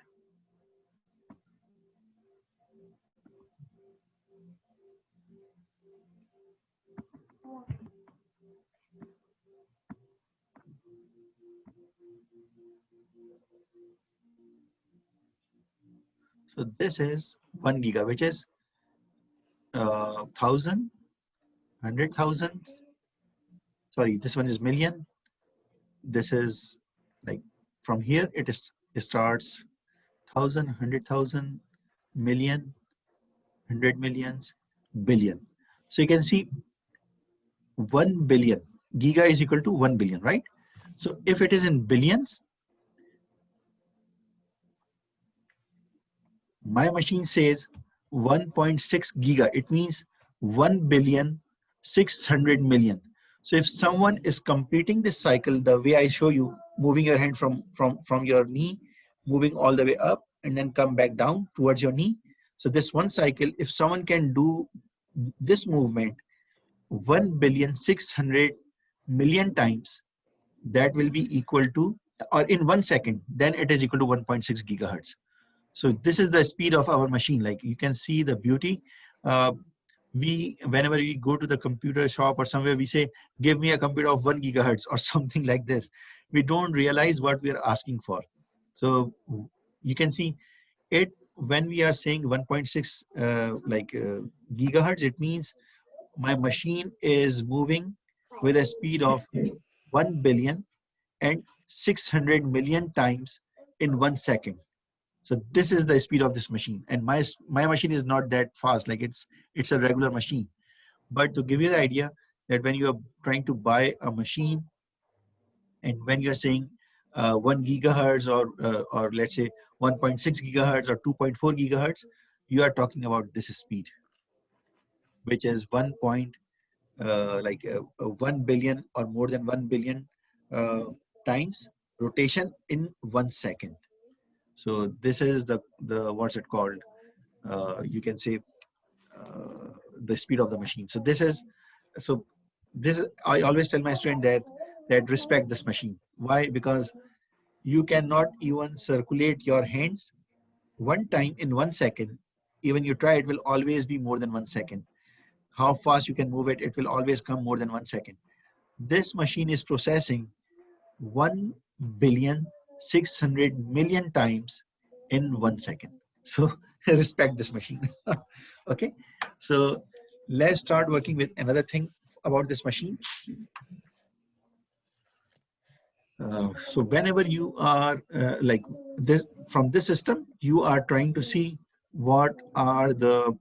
So this is 1 giga, which is 1,000, 100,000. Sorry, this one is million. This is like from here it starts 1,000, 100,000, million, 100 millions, billion. So you can see 1 billion. Giga is equal to 1 billion, right? So if it is in billions, my machine says 1.6 giga. It means 1,600,000,000. So if someone is completing this cycle the way I show you, moving your hand from your knee, moving all the way up and then come back down towards your knee. So this one cycle, if someone can do this movement 1,600,000,000 times, that will be equal to, or in 1 second, then it is equal to 1.6 gigahertz. So this is the speed of our machine. Like you can see the beauty. Whenever we go to the computer shop or somewhere, we say, give me a computer of 1 gigahertz or something like this. We don't realize what we are asking for. So you can see it when we are saying 1.6 gigahertz, it means my machine is moving with a speed of 1,600,000,000 times in 1 second. So this is the speed of this machine, and my machine is not that fast. Like it's a regular machine. But to give you the idea that when you are trying to buy a machine, and when you're saying 1 gigahertz or let's say 1.6 gigahertz or 2.4 gigahertz, you are talking about this speed, which is 1 billion or more than 1 billion times rotation in 1 second. So this is the what's it called? You can say the speed of the machine. So this is I always tell my student that respect this machine. Why? Because you cannot even circulate your hands one time in 1 second. Even you try, it will always be more than 1 second. How fast you can move it, it will always come more than 1 second. This machine is processing 1,600,000,000 times in 1 second. So respect this machine. Okay, so let's start working with another thing about this machine. So whenever you are like this from this system, you are trying to see what are the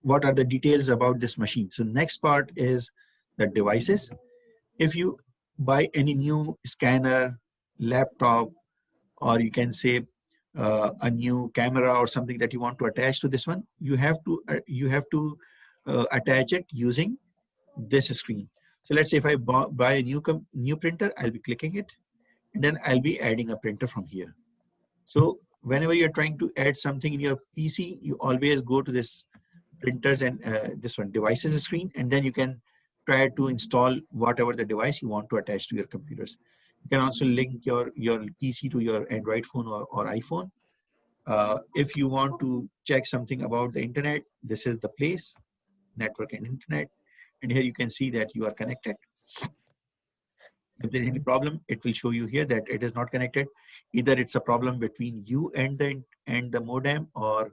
what are the details about this machine. So next part is the devices. If you buy any new scanner, laptop, or you can say a new camera or something that you want to attach to this one, you have to attach it using this screen. So let's say if I buy a new printer, I'll be clicking it, and then I'll be adding a printer from here. So whenever you're trying to add something in your PC, you always go to this printers and this one devices screen, and then you can try to install whatever the device you want to attach to your computers. You can also link your PC to your Android phone or iPhone. If you want to check something about the internet, this is the place, network and internet. And here you can see that you are connected. If there is any problem, it will show you here that it is not connected. Either it's a problem between you and the modem or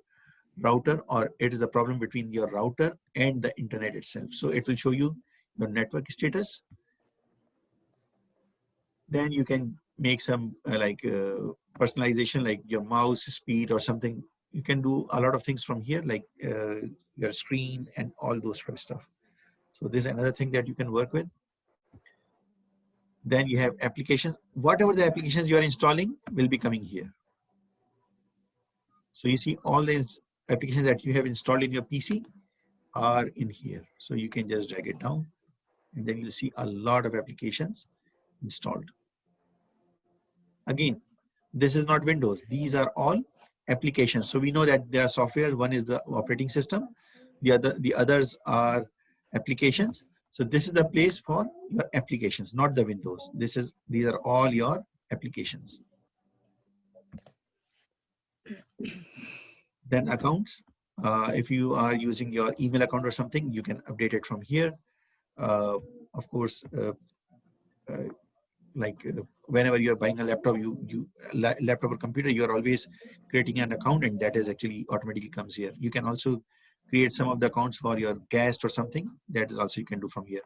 router, or it is a problem between your router and the internet itself. So it will show you your network status. Then you can make some personalization, like your mouse speed or something. You can do a lot of things from here, like your screen and all those sort of stuff. So this is another thing that you can work with. Then you have applications. Whatever the applications you are installing will be coming here. So you see all the applications that you have installed in your PC are in here. So you can just drag it down, and then you'll see a lot of applications installed. Again, this is not Windows. These are all applications. So we know that there are software. One is the operating system. The others are applications. So this is the place for your applications, not the Windows. These are all your applications. Then accounts. If you are using your email account or something, you can update it from here. Of course, whenever you're buying a laptop, laptop or computer, you're always creating an account, and that is actually automatically comes here. You can also create some of the accounts for your guest or something. That is also you can do from here.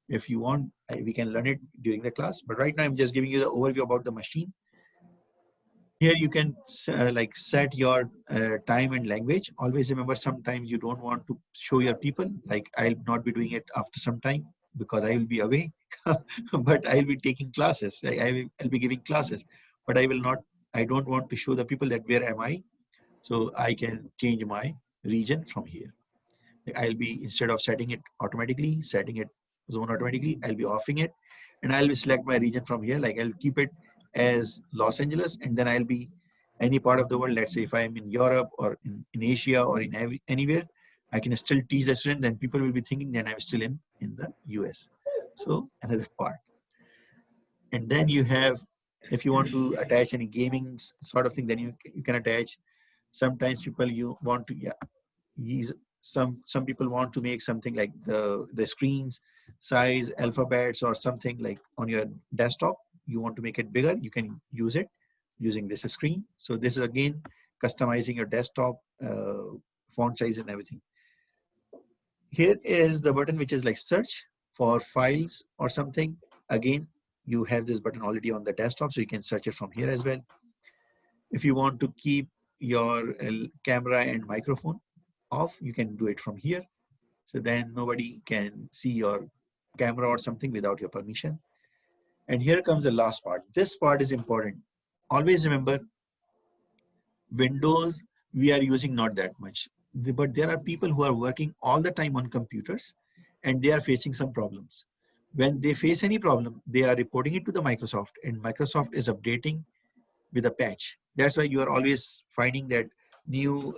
If you want, we can learn it during the class, but right now I'm just giving you the overview about the machine. Here you can set your time and language. Always remember, sometimes you don't want to show your people. Like, I'll not be doing it after some time because I will be away, but I'll be taking classes. I'll be giving classes, but I don't want to show the people that where am I. So I can change my region from here. I'll be, instead of setting it zone automatically, I'll be offing it, and I'll be select my region from here. Like, I'll keep it as Los Angeles, and then I'll be any part of the world. Let's say if I'm in Europe or in Asia or in anywhere, I can still teach the student, then people will be thinking that I'm still in the US. So another part. And then you have, if you want to attach any gaming sort of thing, then you can attach. Sometimes people some people want to make something like the screens size alphabets or something like on your desktop. You want to make it bigger, you can use it using this screen. So this is again customizing your desktop font size and everything. Here is the button which is like search For files or something, again, you have this button already on the desktop, so you can search it from here as well. If you want to keep your camera and microphone off, you can do it from here. So then nobody can see your camera or something without your permission. And here comes the last part. This part is important. Always remember, Windows, we are using not that much. But there are people who are working all the time on computers and they are facing some problems. When they face any problem, they are reporting it to the Microsoft, and Microsoft is updating with a patch. That's why you are always finding that new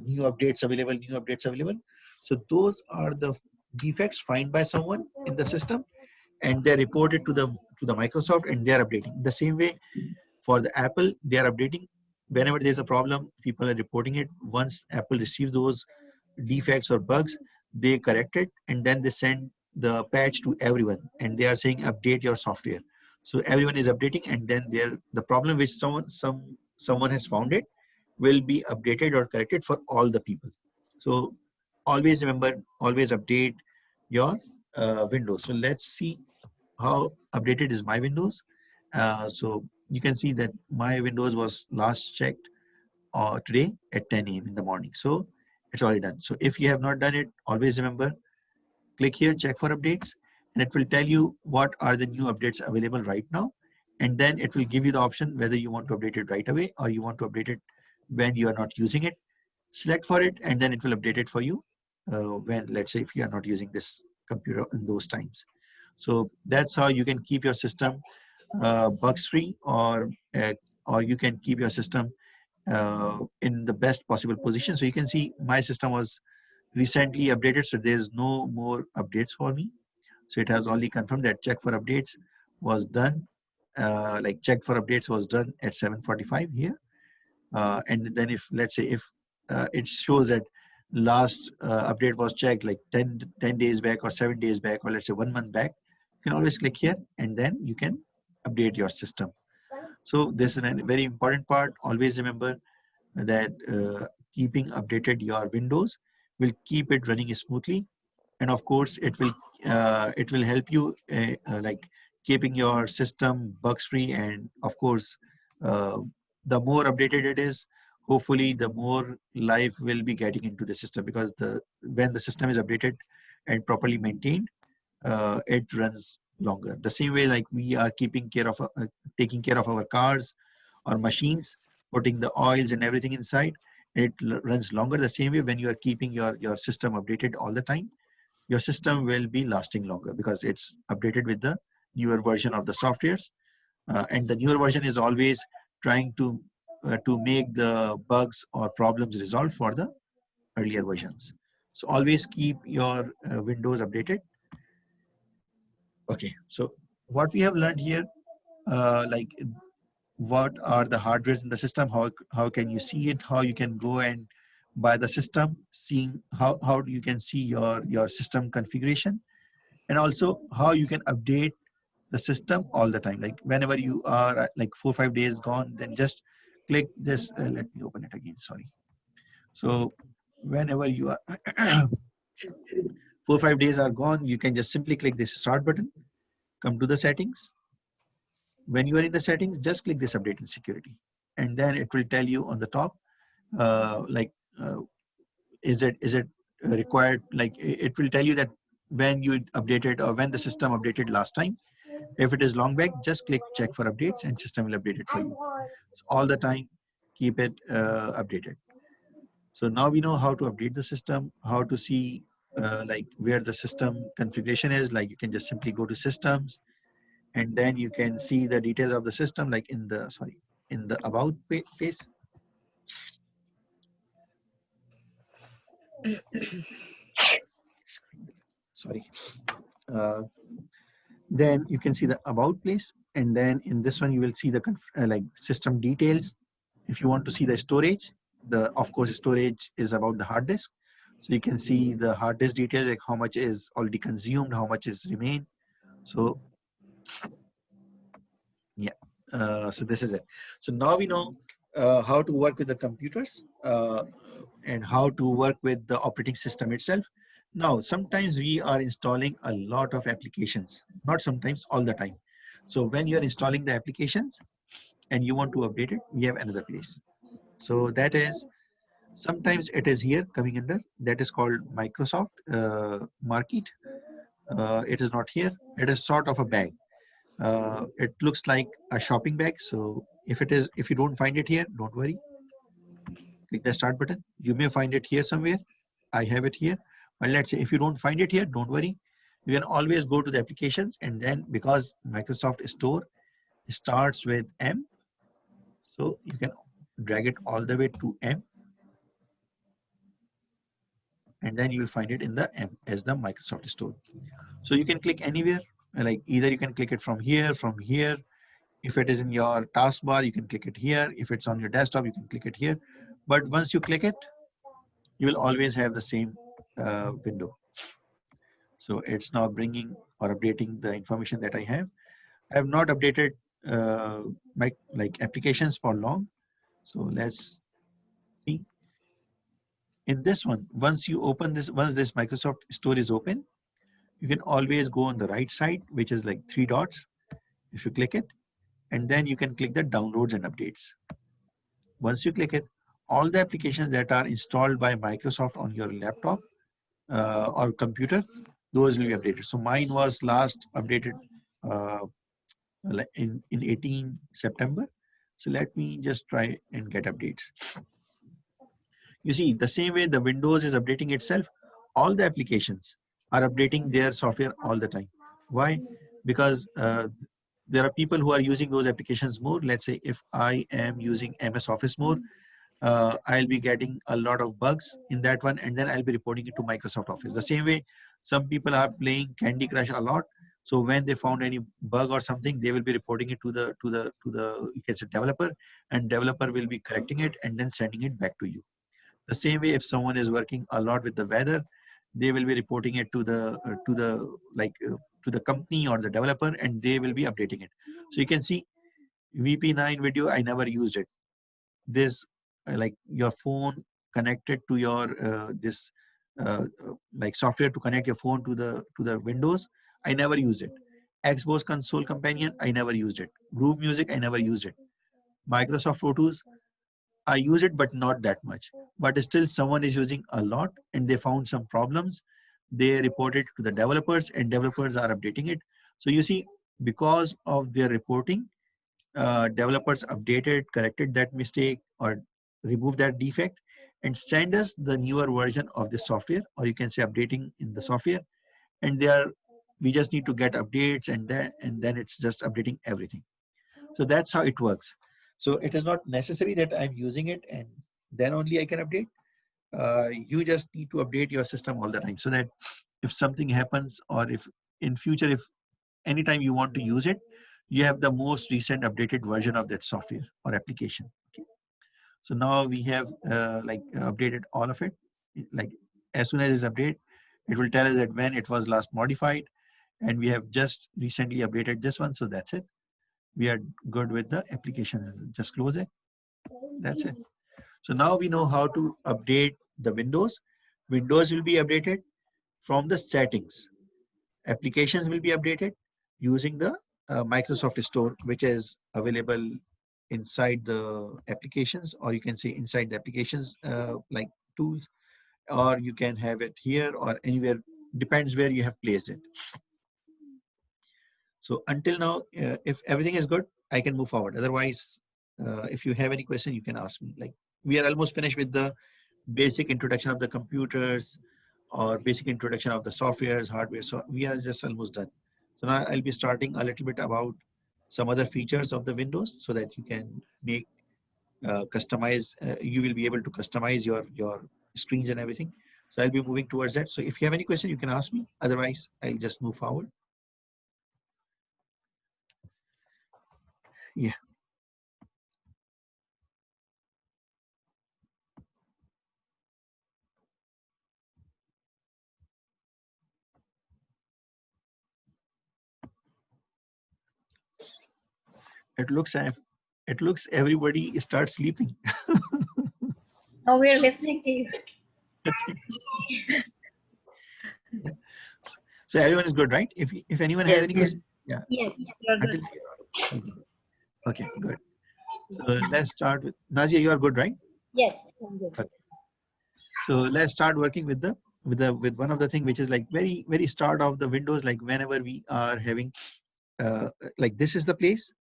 new updates available, new updates available. So those are the defects found by someone in the system, and they're reported to the Microsoft, and they're updating. The same way for the Apple, they are updating. Whenever there's a problem, people are reporting it. Once Apple receives those defects or bugs, they correct it, and then they send the patch to everyone, and they are saying update your software. So everyone is updating, and then the problem which someone has found it will be updated or corrected for all the people. So always remember, always update your Windows. So let's see how updated is my Windows. So you can see that my Windows was last checked today at 10 a.m. in the morning. So it's already done. So if you have not done it, always remember, click here, check for updates, and it will tell you what are the new updates available right now. And then it will give you the option whether you want to update it right away or you want to update it when you are not using it. Select for it, and then it will update it for you when, let's say, if you are not using this computer in those times. So that's how you can keep your system bugs free, or you can keep your system in the best possible position. So you can see my system was recently updated, so there's no more updates for me. So it has only confirmed that check for updates was done. Like check for updates was done at 7:45 here. And then if, let's say, if it shows that last update was checked like 10 days back or 7 days back, or let's say 1 month back, you can always click here and then you can update your system. So this is a very important part. Always remember that keeping updated your Windows will keep it running smoothly, and of course it will help you like keeping your system bugs free. And of course, uh, the more updated it is, hopefully the more life will be getting into the system, because when the system is updated and properly maintained, it runs longer. The same way like we are taking care of our cars or machines, putting the oils and everything inside, it runs longer. The same way, when you are keeping your system updated all the time, your system will be lasting longer because it's updated with the newer version of the softwares. And the newer version is always trying to make the bugs or problems resolved for the earlier versions. So always keep your Windows updated. Okay, so what we have learned here, like what are the hardwares in the system, how can you see it, how you can go and buy the system, seeing how you can see your system configuration, and also how you can update the system all the time. Like whenever you are like 4 or 5 days gone, then just click this. Let me open it again, sorry. So whenever you are 4 or 5 days are gone, you can just simply click this start button, come to the settings. When you are in the settings, just click this update and security, and then it will tell you on the top like is it required, like it will tell you that when you updated or when the system updated last time. If it is long back, just click check for updates and system will update it for you. So all the time keep it updated. So now we know how to update the system, how to see like where the system configuration is. Like you can just simply go to systems, and then you can see the details of the system, like in the about page. Sorry. uh, then you can see the about place, and then in this one you will see the like system details. If you want to see the storage, of course storage is about the hard disk, so you can see the hard disk details, like how much is already consumed, how much is remain. So yeah, so this is it. So now we know how to work with the computers and how to work with the operating system itself. Now, sometimes we are installing a lot of applications, not sometimes, all the time. So when you're installing the applications and you want to update it, we have another place. So that is, sometimes it is here coming under, that is called Microsoft Market. It is not here. It is sort of a bag. It looks like a shopping bag. So if you don't find it here, don't worry. Click the start button. You may find it here somewhere. I have it here. But let's say if you don't find it here, don't worry. You can always go to the applications, and then because Microsoft Store starts with M, so you can drag it all the way to M, and then you will find it in the M as the Microsoft Store. So you can click anywhere, like either you can click it from here. If it is in your taskbar, you can click it here. If it's on your desktop, you can click it here. But once you click it, you will always have the same window. So it's now bringing or updating the information that I have. I have not updated my applications for long. So let's see. In this one, once you open this, once this Microsoft Store is open, you can always go on the right side, which is like 3 dots. If you click it, and then you can click the downloads and updates. Once you click it, all the applications that are installed by Microsoft on your laptop or computer, those will be updated. So mine was last updated in 18 September. So let me just try and get updates. You see, the same way the Windows is updating itself, all the applications are updating their software all the time. Why? Because there are people who are using those applications more. Let's say if I am using MS Office more, I'll be getting a lot of bugs in that one, and then I'll be reporting it to Microsoft Office. The same way, some people are playing Candy Crush a lot. So when they found any bug or something, they will be reporting it to the you can say developer, and developer will be correcting it and then sending it back to you. The same way, if someone is working a lot with the weather, they will be reporting it to the company or the developer, and they will be updating it. So you can see VP9 video, I never used it. This like your phone connected to your this like software to connect your phone to the Windows, I never used it. Xbox Console Companion, I never used it. Groove Music, I never used it. Microsoft Photos, I use it, but not that much. But still, someone is using a lot, and they found some problems. They report it to the developers, and developers are updating it. So you see, because of their reporting, developers updated, corrected that mistake, or removed that defect, and send us the newer version of the software, or you can say updating in the software. And we just need to get updates, and then it's just updating everything. So that's how it works. So it is not necessary that I'm using it and then only I can update. You just need to update your system all the time, so that if something happens, or if in future, if anytime you want to use it, you have the most recent updated version of that software or application. Okay. So now we have updated all of it. Like as soon as it's updated, it will tell us that when it was last modified, and we have just recently updated this one. So that's it. We are good with the application. Just close it. That's it. So now we know how to update the Windows. Windows will be updated from the settings. Applications will be updated using the Microsoft Store, which is available inside the applications, or you can say inside the applications like tools, or you can have it here or anywhere, depends where you have placed it. So until now, if everything is good, I can move forward. Otherwise, if you have any question, you can ask me. Like we are almost finished with the basic introduction of the computers, or basic introduction of the softwares, hardware. So we are just almost done. So now I'll be starting a little bit about some other features of the Windows, so that you can make customize. You will be able to customize your screens and everything. So I'll be moving towards that. So if you have any question, you can ask me. Otherwise, I'll just move forward. Yeah. It looks everybody starts sleeping. Oh, we're listening to you. Yeah. So everyone is good, right? If anyone has Yes, any yes. question, yeah. Yes, you're good. Until, okay, good. So let's start with Nazia. You are good, right? Yes, I'm good. Okay. So let's start working with one of the thing which is like very start of the Windows. Like whenever we are having, like this is the place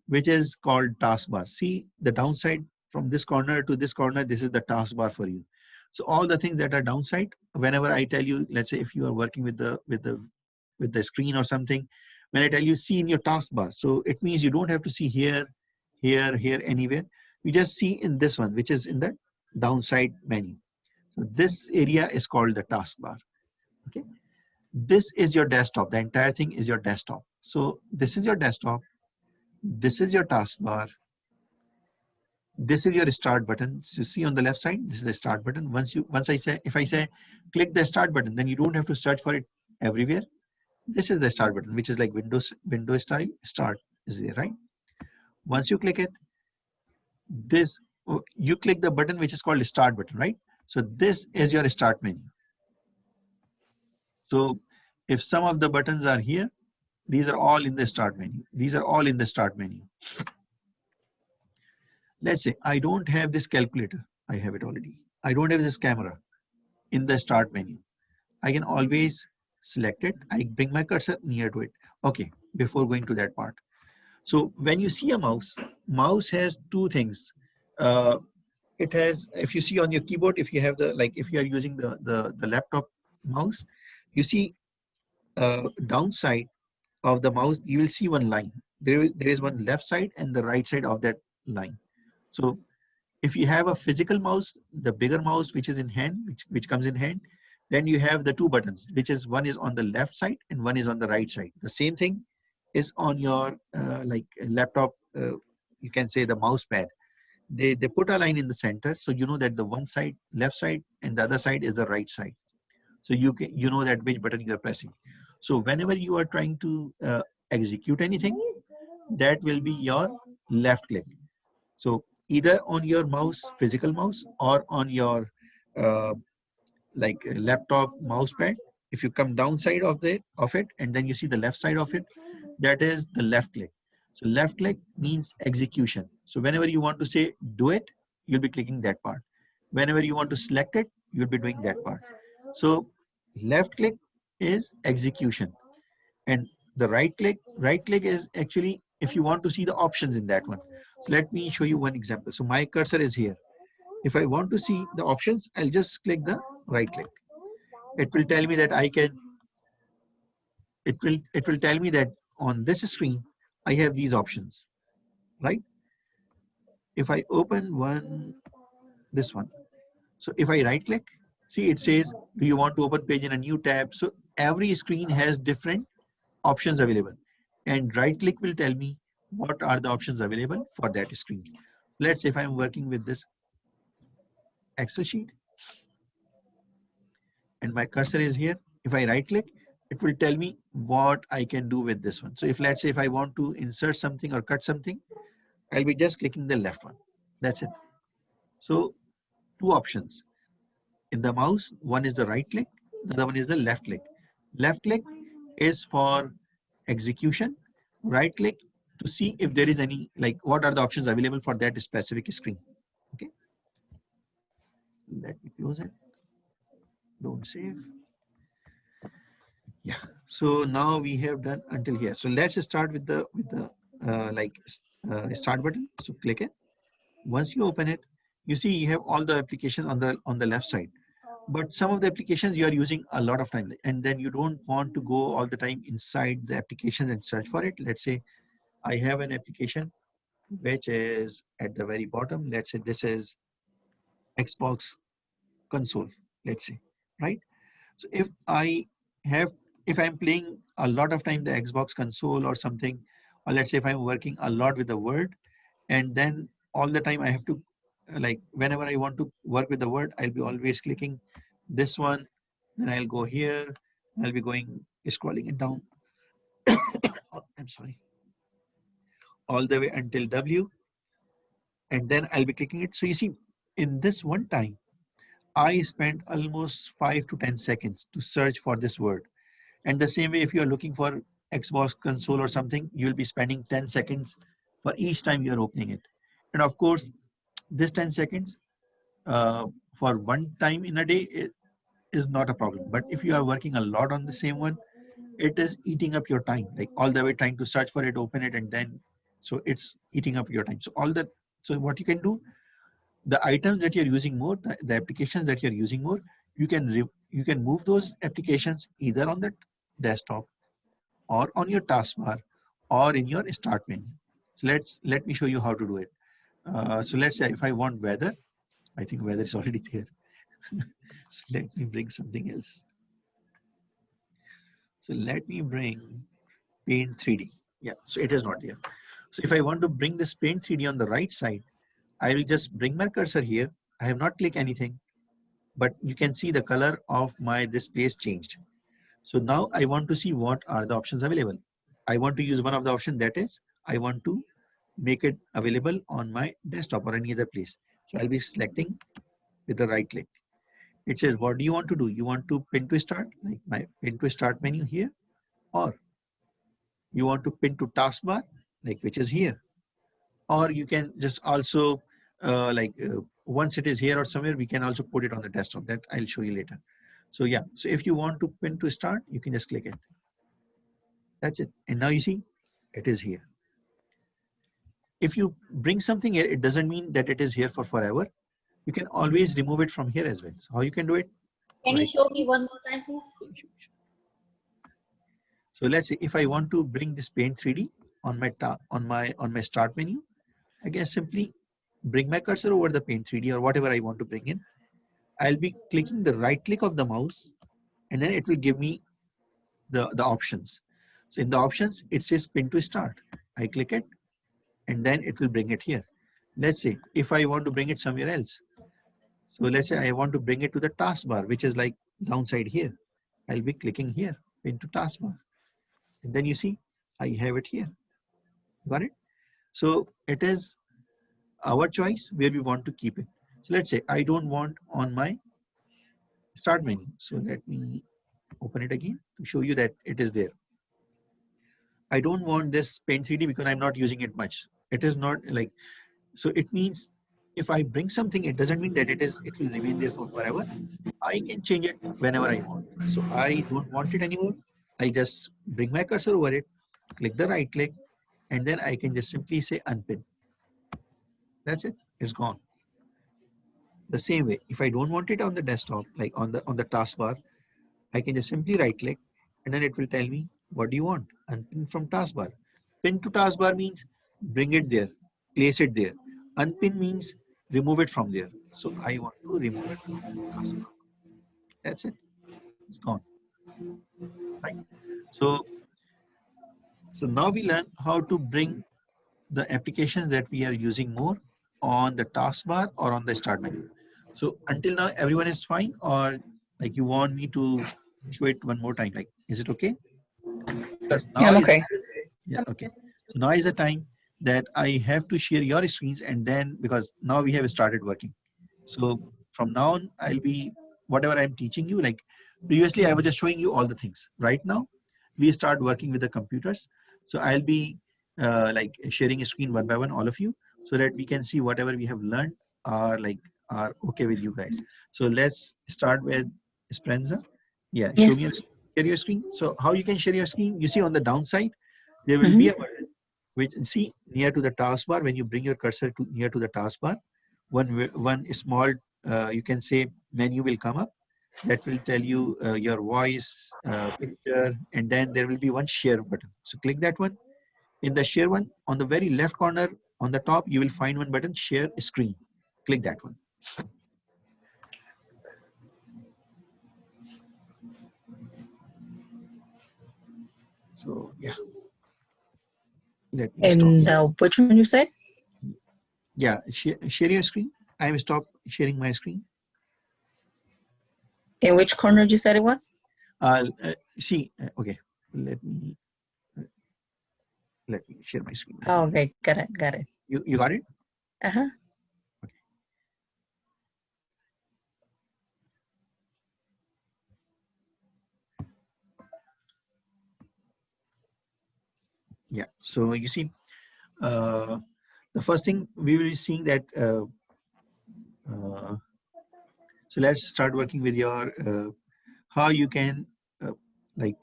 which is called taskbar. See the downside from this corner to this corner. This is the taskbar for you. So all the things that are downside. Whenever I tell you, let's say if you are working with the screen or something, when I tell you see in your taskbar, so it means you don't have to see here, here, anywhere. You just see in this one, which is in the downside menu. So this area is called the taskbar. Okay. This is your desktop. The entire thing is your desktop. So this is your desktop. This is your taskbar. This is your start button. So you see on the left side, this is the start button. If I say click the start button, then you don't have to search for it everywhere. This is the start button, which is like Windows style start is there, right? Once you click it, you click the button which is called start button, right? So this is your start menu. So if some of the buttons are here, these are all in the start menu. These are all in the start menu. Let's say I don't have this calculator. I have it already. I don't have this camera in the start menu. I can always select it. I bring my cursor near to it. Okay, before going to that part. So when you see a mouse has two things. It has, if you see on your keyboard, if you have if you are using the laptop mouse, you see downside of the mouse, you will see one line. There is one left side and the right side of that line. So if you have a physical mouse, the bigger mouse which is in hand, which comes in hand, then you have the two buttons, which is one is on the left side and one is on the right side. The same thing is on your laptop. You can say the mouse pad. They put a line in the center, so you know that the one side, left side, and the other side is the right side. So you know that which button you are pressing. So whenever you are trying to execute anything, that will be your left click. So either on your mouse, physical mouse, or on your uh, laptop mouse pad. If you come downside of it and then you see the left side of it, that is the left click. So left click means execution. So whenever you want to say do it, you'll be clicking that part. Whenever you want to select it, you'll be doing that part. So left click is execution, and the right click is actually if you want to see the options in that one. So let me show you one example. So my cursor is here. If I want to see the options, I'll just click the right click. It will tell me that it will tell me that on this screen I have these options, right? If I open this one, so if I right click, see it says, do you want to open page in a new tab? So every screen has different options available, and right click will tell me what are the options available for that screen. Let's say if I'm working with this Excel sheet and my cursor is here, if I right click, it will tell me what I can do with this one. So if let's say if I want to insert something or cut something, I'll be just clicking the left one. That's it. So two options in the mouse, one is the right click, the other one is the left click. Left click is for execution, right click to see if there is any, what are the options available for that specific screen. Okay, let me close it. Don't save. Yeah, so now we have done until here. So let's start with the start button. So click it. Once you open it, you see you have all the applications on the left side. But some of the applications you are using a lot of time, and then you don't want to go all the time inside the applications and search for it. Let's say I have an application which is at the very bottom. Let's say this is Xbox console, let's say, right? So if I'm playing a lot of time the Xbox console or something, or let's say if I'm working a lot with the Word, and then all the time I have to, whenever I want to work with the Word, I'll be always clicking this one, then I'll go here, I'll be scrolling it down. Oh, I'm sorry. All the way until W, and then I'll be clicking it. So you see, in this one time, I spent almost 5 to 10 seconds to search for this word. And the same way, if you are looking for Xbox console or something, you'll be spending 10 seconds for each time you're opening it. And of course, this 10 seconds for one time in a day is not a problem. But if you are working a lot on the same one, it is eating up your time, like all the way trying to search for it, open it, and then, so it's eating up your time. So all that, so what you can do, the items that you're using more, the applications that you're using more, you can move those applications either on the desktop or on your taskbar or in your start menu. So let me show you how to do it. So let's say if I want weather, I think weather is already there. So let me bring something else. So let me bring Paint 3D. Yeah, so it is not there. So if I want to bring this Paint 3D on the right side, I will just bring my cursor here. I have not clicked anything, but you can see the color of my display is changed. So now I want to see what are the options available. I want to use one of the options, that is, I want to make it available on my desktop or any other place. So I'll be selecting with the right click. It says, what do you want to do? You want to pin to start, like my pin to start menu here, or you want to pin to taskbar, like which is here, or you can just also once it is here or somewhere, we can also put it on the desktop. That I'll show you later. So yeah, so if you want to pin to start, you can just click it. That's it. And now you see it is here. If you bring something here, it doesn't mean that it is here for forever. You can always remove it from here as well. So how you can do it? Can you Right. show me one more time, please? So let's say if I want to bring this Paint 3D on my start menu, I can simply bring my cursor over the Paint 3D or whatever I want to bring in. I'll be clicking the right click of the mouse, and then it will give me the options. So in the options, it says pin to start. I click it, and then it will bring it here. Let's say if I want to bring it somewhere else. So let's say I want to bring it to the taskbar, which is like downside here. I'll be clicking here, pin to taskbar. And then you see, I have it here. Got it? So it is our choice where we want to keep it. So let's say I don't want on my start menu. So let me open it again to show you that it is there. I don't want this Paint 3D because I'm not using it much. It is not like, so it means if I bring something, it doesn't mean that it will remain there for forever. I can change it whenever I want. So I don't want it anymore. I just bring my cursor over it, click the right click, and then I can just simply say unpin. That's it. It's gone. The same way, if I don't want it on the desktop, like on the taskbar, I can just simply right click, and then it will tell me, what do you want? Unpin from taskbar. Pin to taskbar means bring it there, place it there. Unpin means remove it from there. So I want to remove it from taskbar. That's it. It's gone. Right. So now we learn how to bring the applications that we are using more on the taskbar or on the start menu. So until now, everyone is fine, or like you want me to show it one more time? Like, is it okay? Because Yeah, now I'm is okay. yeah, okay. So now is the time that I have to share your screens, and then because now we have started working. So from now on, I'll be whatever I'm teaching you. Like previously, I was just showing you all the things. Right now, we start working with the computers. So I'll be like sharing a screen one by one, all of you, so that we can see whatever we have learned are okay with you guys. So let's start with Esperanza. Yeah, show me Yes. share your screen. So how you can share your screen? You see on the downside, there will be a button which see near to the taskbar. When you bring your cursor to near to the taskbar, one small you can say menu will come up that will tell you your voice, picture, and then there will be one share button. So click that one. In the share one, on the very left corner on the top, you will find one button, share screen. Click that one. So yeah, let me stop. And which one you said? Yeah, share your screen. I will stop sharing my screen. In which corner you said it was? See, okay, let me share my screen. Oh, okay, got it. You got it? Uh-huh. Okay. Yeah. So you see, the first thing we will be seeing that. So let's start working with your how you can uh, like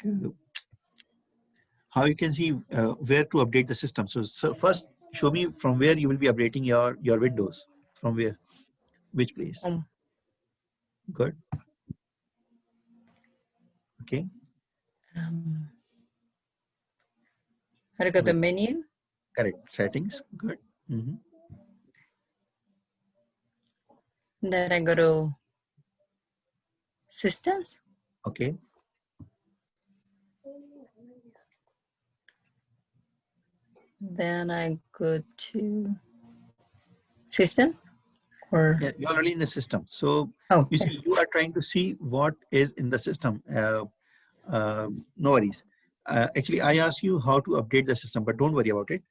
how you can see where to update the system. So first, show me from where you will be updating your Windows. From where? Which place? Um, Good. Okay. um, how to go the Wait. menu? Correct. Settings. Good. Hmm. Then I go to systems. Okay. Then I go to system or Yeah, you're already in the system. So oh, you see, you are trying to see what is in the system. No worries. Actually, I asked you how to update the system, but don't worry about it.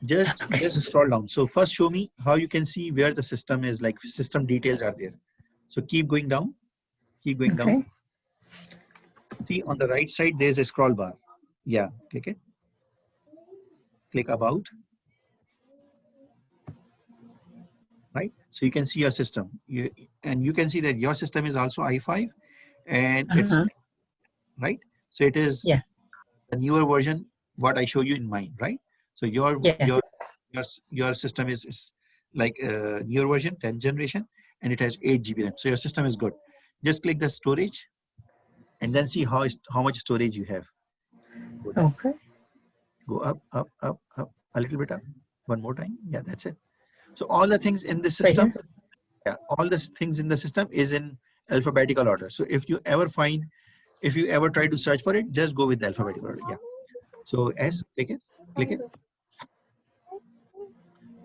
Just scroll down. So first, show me how you can see where the system is. Like system details are there. So keep going down. Keep going down. okay. See on the right side, there's a scroll bar. Yeah, click it. Click about. Right. So you can see your system. And you can see that your system is also i5, and it's Uh-huh. right. So it is Yeah. the newer version what I show you in mine, right? So Yeah. your system is like newer version, 10th generation, and it has 8 GB RAM. So your system is good. Just click the storage and then see how much storage you have. Go down, Okay. go up, up, up, up, a little bit up. One more time. Yeah, that's it. So all the things in the Right system, here. yeah, all the things in the system is in alphabetical order. So if you ever try to search for it, just go with the alphabetical order. Yeah. So S, click it.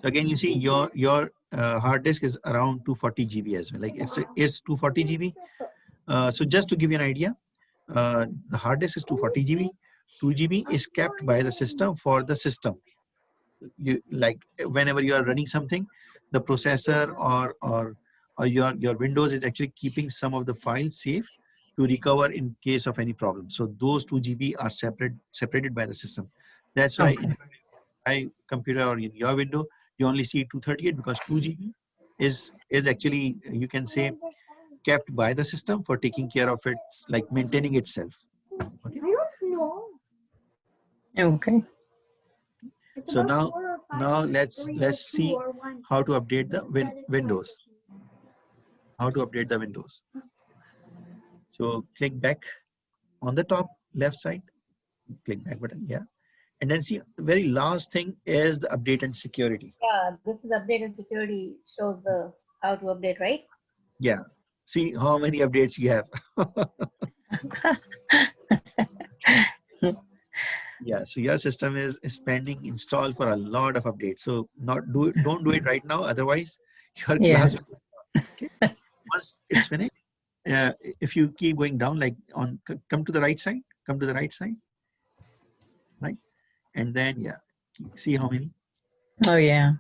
So again, you see your hard disk is around 240 GB as well. Like it's 240 GB. So just to give you an idea, the hard disk is 240 GB. 2 GB is kept by the system for the system. You like whenever you are running something, the processor or your Windows is actually keeping some of the files safe to recover in case of any problem. So those 2 GB are separated by the system. That's why Okay. in my computer or in your window, you only see 238 because 2 GB is actually, you can say, kept by the system for taking care of it, like maintaining itself. Okay. Okay. So now let's see how to update the Windows. How to update the Windows. So click back on the top left side, click back button, yeah. And then see very last thing is the update and security. Yeah, this is update and security shows the how to update, right? Yeah. See how many updates you have. Yeah, so your system is pending install for a lot of updates. So don't do it right now, otherwise your Yeah. class will, okay. Once it's finished, if you keep going down, like come to the right side, right, and then yeah, see how many. Oh yeah.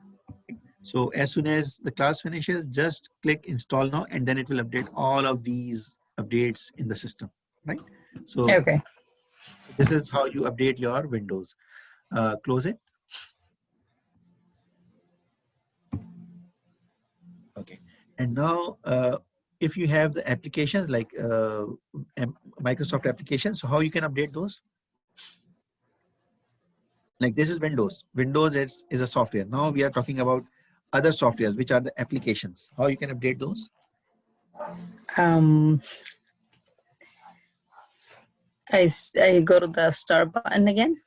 So as soon as the class finishes, just click install now, and then it will update all of these updates in the system, right? So Okay. this is how you update your Windows. Close it. Okay. And now, if you have the applications like Microsoft applications, so how you can update those? Like this is Windows. Windows is a software. Now we are talking about other softwares, which are the applications. How you can update those? I go to the start button again,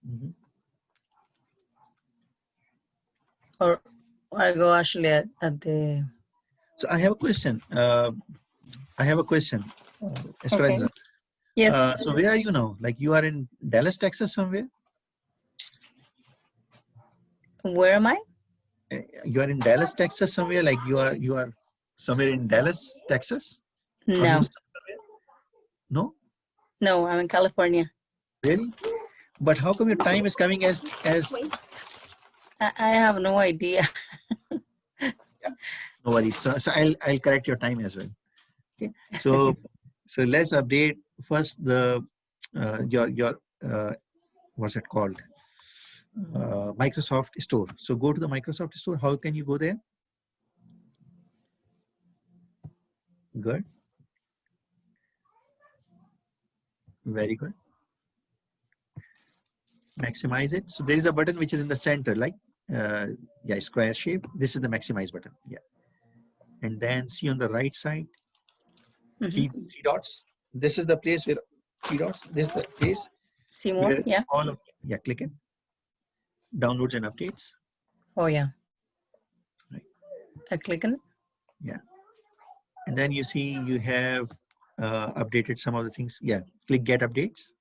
Mhm. or I go actually at the. So I have a question. Esperanza. Okay. Yes. So where are you now? Like you are in Dallas, Texas somewhere? Where am I? You are in Dallas, Texas somewhere? Like you are somewhere in Dallas, Texas? Or No. Houston somewhere? No? No, I'm in California. Really? But how come your time is coming as I have no idea. no worries. So I'll correct your time as well. Okay. So let's update first the your what's it called? Microsoft Store. So go to the Microsoft Store. How can you go there? Good. Very good. Maximize it. So there is a button which is in the center, like yeah, square shape. This is the maximize button. Yeah. And then see on the right side, three dots. This is the place where three dots. This is the place See more? where Yeah. all of click it. Downloads and updates. Oh, yeah. Right. I click on it. Yeah. And then you see you have updated some of the things. Yeah. Click get updates.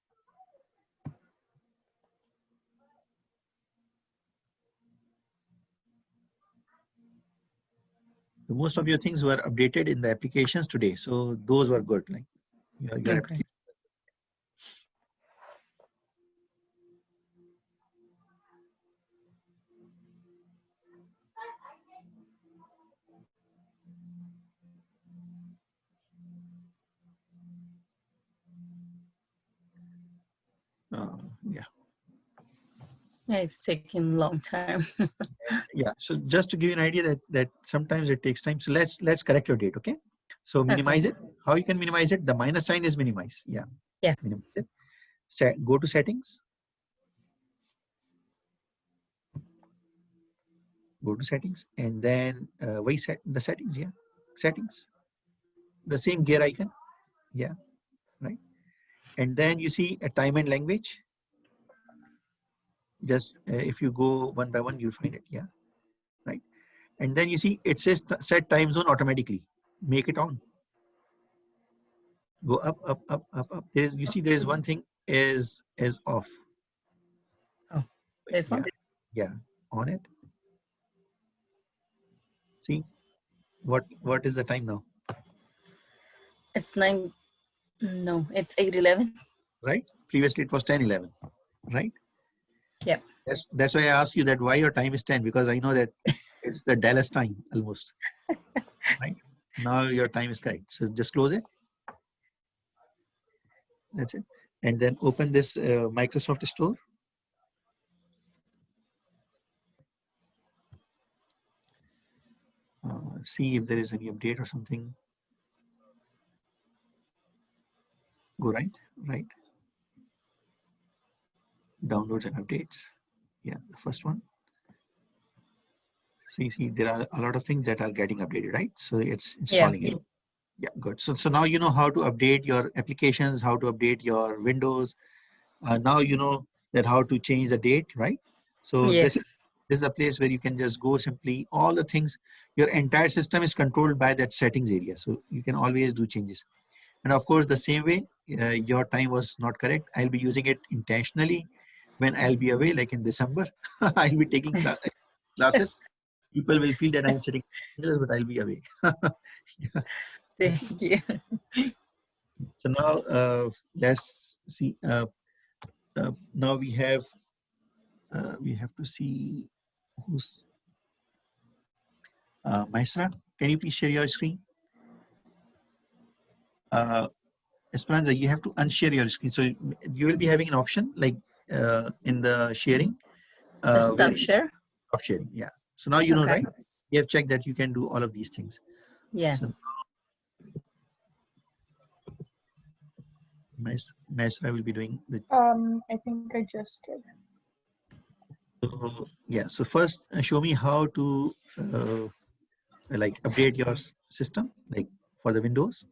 So most of your things were updated in the applications today. So those were good. Like your Okay. application. Yeah. Yeah, it's taking a long time. Yeah. So just to give you an idea that sometimes it takes time. So let's correct your date. Okay. So minimize it. How you can minimize it? The minus sign is minimize. Yeah. Yeah. Minimize it. Go to settings. Go to settings and then we set the settings. Yeah. Settings. The same gear icon. Yeah. Right. And then you see a time and language. Just if you go one by one, you'll find it. Yeah. Right. And then you see it says set time zone automatically. Make it on. Go up, up, up, up, up. You see there is one thing is off. Oh, this one? Yeah, on it. See what is the time now? It's 9. No, it's 8:11. Right. Previously it was 10:11. Right. Yeah. That's why I ask you that why your time is 10, because I know that it's the Dallas time almost. Right. Now your time is correct. So just close it. That's it. And then open this Microsoft Store. See if there is any update or something. Go right. Downloads and updates. Yeah, the first one. So you see there are a lot of things that are getting updated, right? So it's installing it. Yeah, good. So now you know how to update your applications, how to update your Windows. Now you know that how to change the date, right? So Yes. this is a place where you can just go simply all the things. Your entire system is controlled by that settings area. So you can always do changes. And of course, the same way, your time was not correct. I'll be using it intentionally when I'll be away, like in December. I'll be taking classes. People will feel that I'm sitting in English, but I'll be away. Yeah. Thank you. So now let's see. Now we have to see who's Maestra. Can you please share your screen? Esperanza, you have to unshare your screen. So you will be having an option like in the sharing. Stop share. Stop sharing. Yeah. So now you know, right? You have checked that you can do all of these things. Yeah. So Maestra will be doing the. I think I just did. So, yeah. So first, show me how to like update your system, like for the Windows.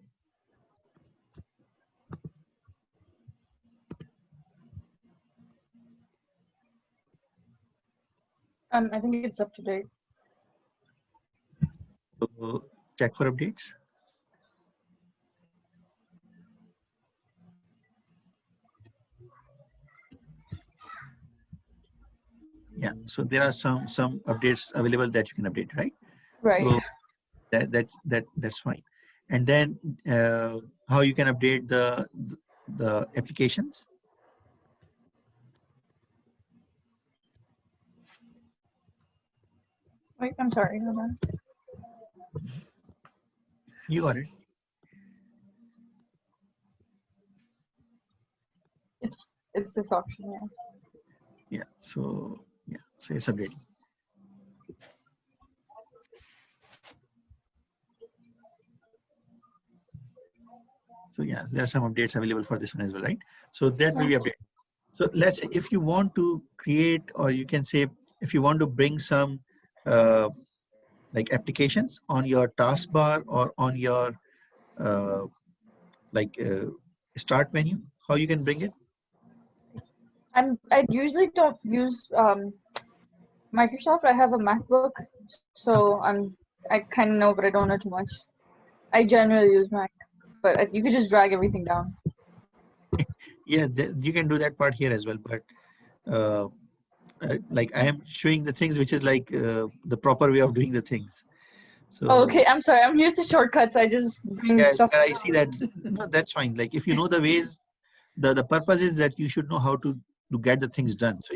I think it's up to date. So check for updates. Yeah. So there are some updates available that you can update, right? Right. So that's fine. And then how you can update the applications. Wait, I'm sorry. Hold on. You got it. It's this option, yeah. Yeah. So So it's updating. So yeah, there are some updates available for this one as well, right? So that will be updated. So let's say if you want to create, or you can say if you want to bring some like applications on your taskbar or on your uh, like start menu, how you can bring it? I usually don't use Microsoft. I have a MacBook, so I kind of know, but I don't know too much. I generally use Mac, but you could just drag everything down. Yeah, you can do that part here as well, but like I am showing the things which is like the proper way of doing the things. So Oh, okay, I'm sorry. I'm used to shortcuts. I just bring yeah, stuff. I see that. No, that's fine. Like if you know the ways, the purpose is that you should know how to get the things done. So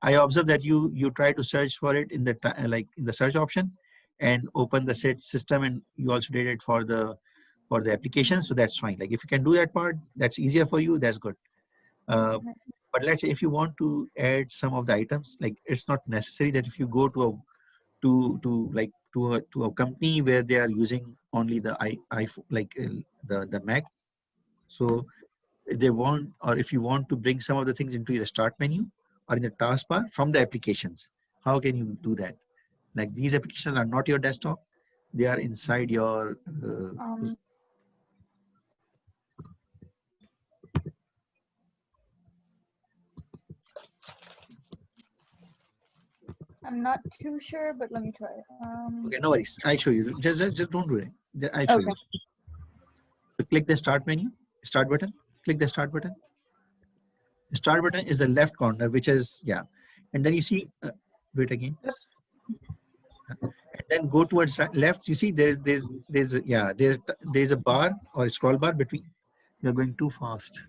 I observe that you try to search for it in the like in the search option and open the set system, and you also did it for the application. So that's fine. Like if you can do that part, that's easier for you. That's good. But let's say if you want to add some of the items, like it's not necessary that if you go to a to a company where they are using only the iPhone, like the Mac. So they want, or if you want to bring some of the things into the start menu or in the taskbar from the applications, how can you do that? Like these applications are not your desktop; they are inside your. I'm not too sure, but let me try. Okay, no worries. I'll show you. Just don't do it. I'll show you. So click the start menu, start button. Click the start button. The start button is the left corner, which is and then you see. Wait again. And then go towards left. You see there's a bar or a scroll bar between. You're going too fast.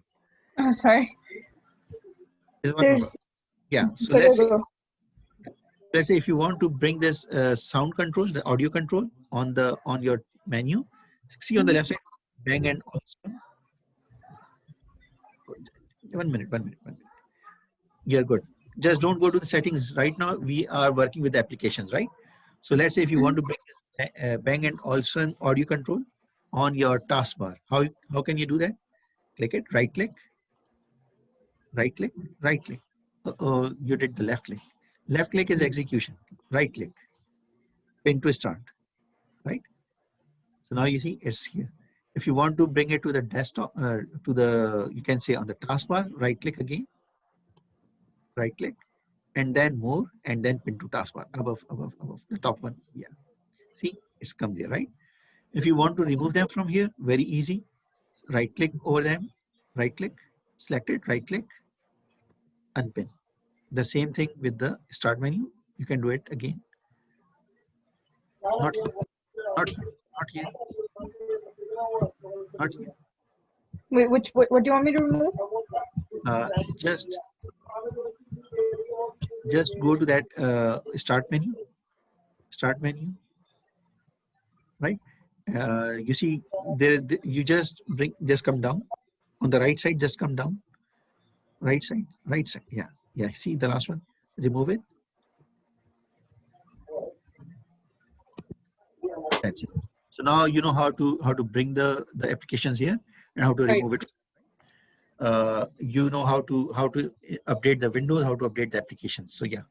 Oh, sorry. There's so let's say if you want to bring this sound control, the audio control on your menu, see on the left side, bang and also. One minute. You're good. Just don't go to the settings right now. We are working with the applications, right? So let's say if you want to bring this bang and also audio control on your taskbar, how can you do that? Click it, right click, right click, right click. You did the left click. Left click is execution. Right click, pin to start, right? So now you see it's here. If you want to bring it to the desktop, you can say on the taskbar, right click again, right click, and then more, and then pin to taskbar, above the top one. Yeah, see, it's come there, right? If you want to remove them from here, very easy. Right click over them, right click, select it, right click, unpin. The same thing with the start menu. You can do it again. Not here, not here, not here, not here. Wait, what do you want me to remove? Just go to that start menu, right? You see there, you just come down on the right side, just come down, right side, yeah, see the last one, remove it. That's it. So now you know how to bring the applications here and how to remove it. You know how to update the windows, how to update the applications. So yeah,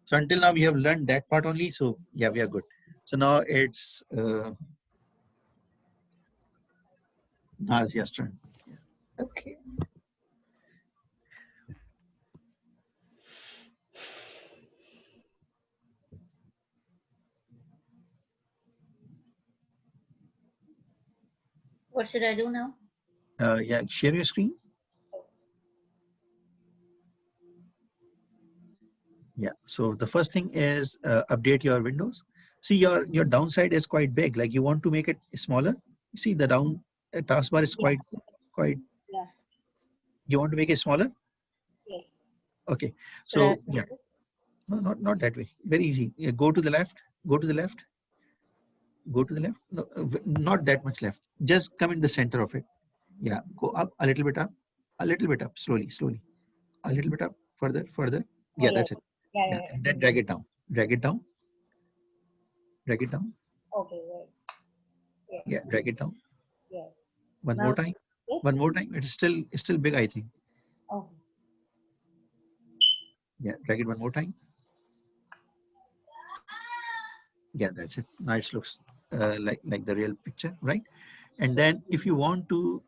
so until now we have learned that part only. So yeah, we are good. So now it's Nazia's turn. Okay. What should I do now? Yeah, share your screen. Yeah, so the first thing is update your windows. See, your downside is quite big. Like you want to make it smaller. See, the down taskbar is quite. Yeah. You want to make it smaller? Yes. Okay. So yeah, no, not that way. Very easy. Yeah, go to the left. Go to the left. Go to the left. No, not that much left. Just come in the center of it. Yeah, go up a little bit up, slowly, a little bit up, further. Yeah, that's it. Yeah. And then drag it down. Drag it down. Drag it down. Okay, right. Yeah. Yeah, drag it down. Yes. One Now, more time. it? One more time. It's still big, I think. Okay. Yeah, drag it one more time. Yeah, that's it. Now it looks like the real picture, right? And then if you want to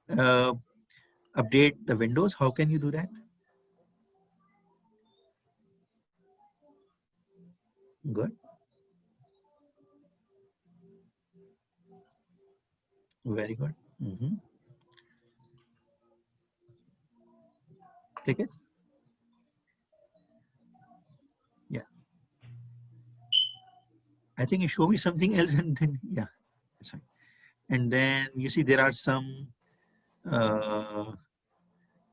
update the windows, how can you do that? Good. Very good. Click it. Yeah. I think you show me something else and then, yeah, that's fine. And then you see there are some,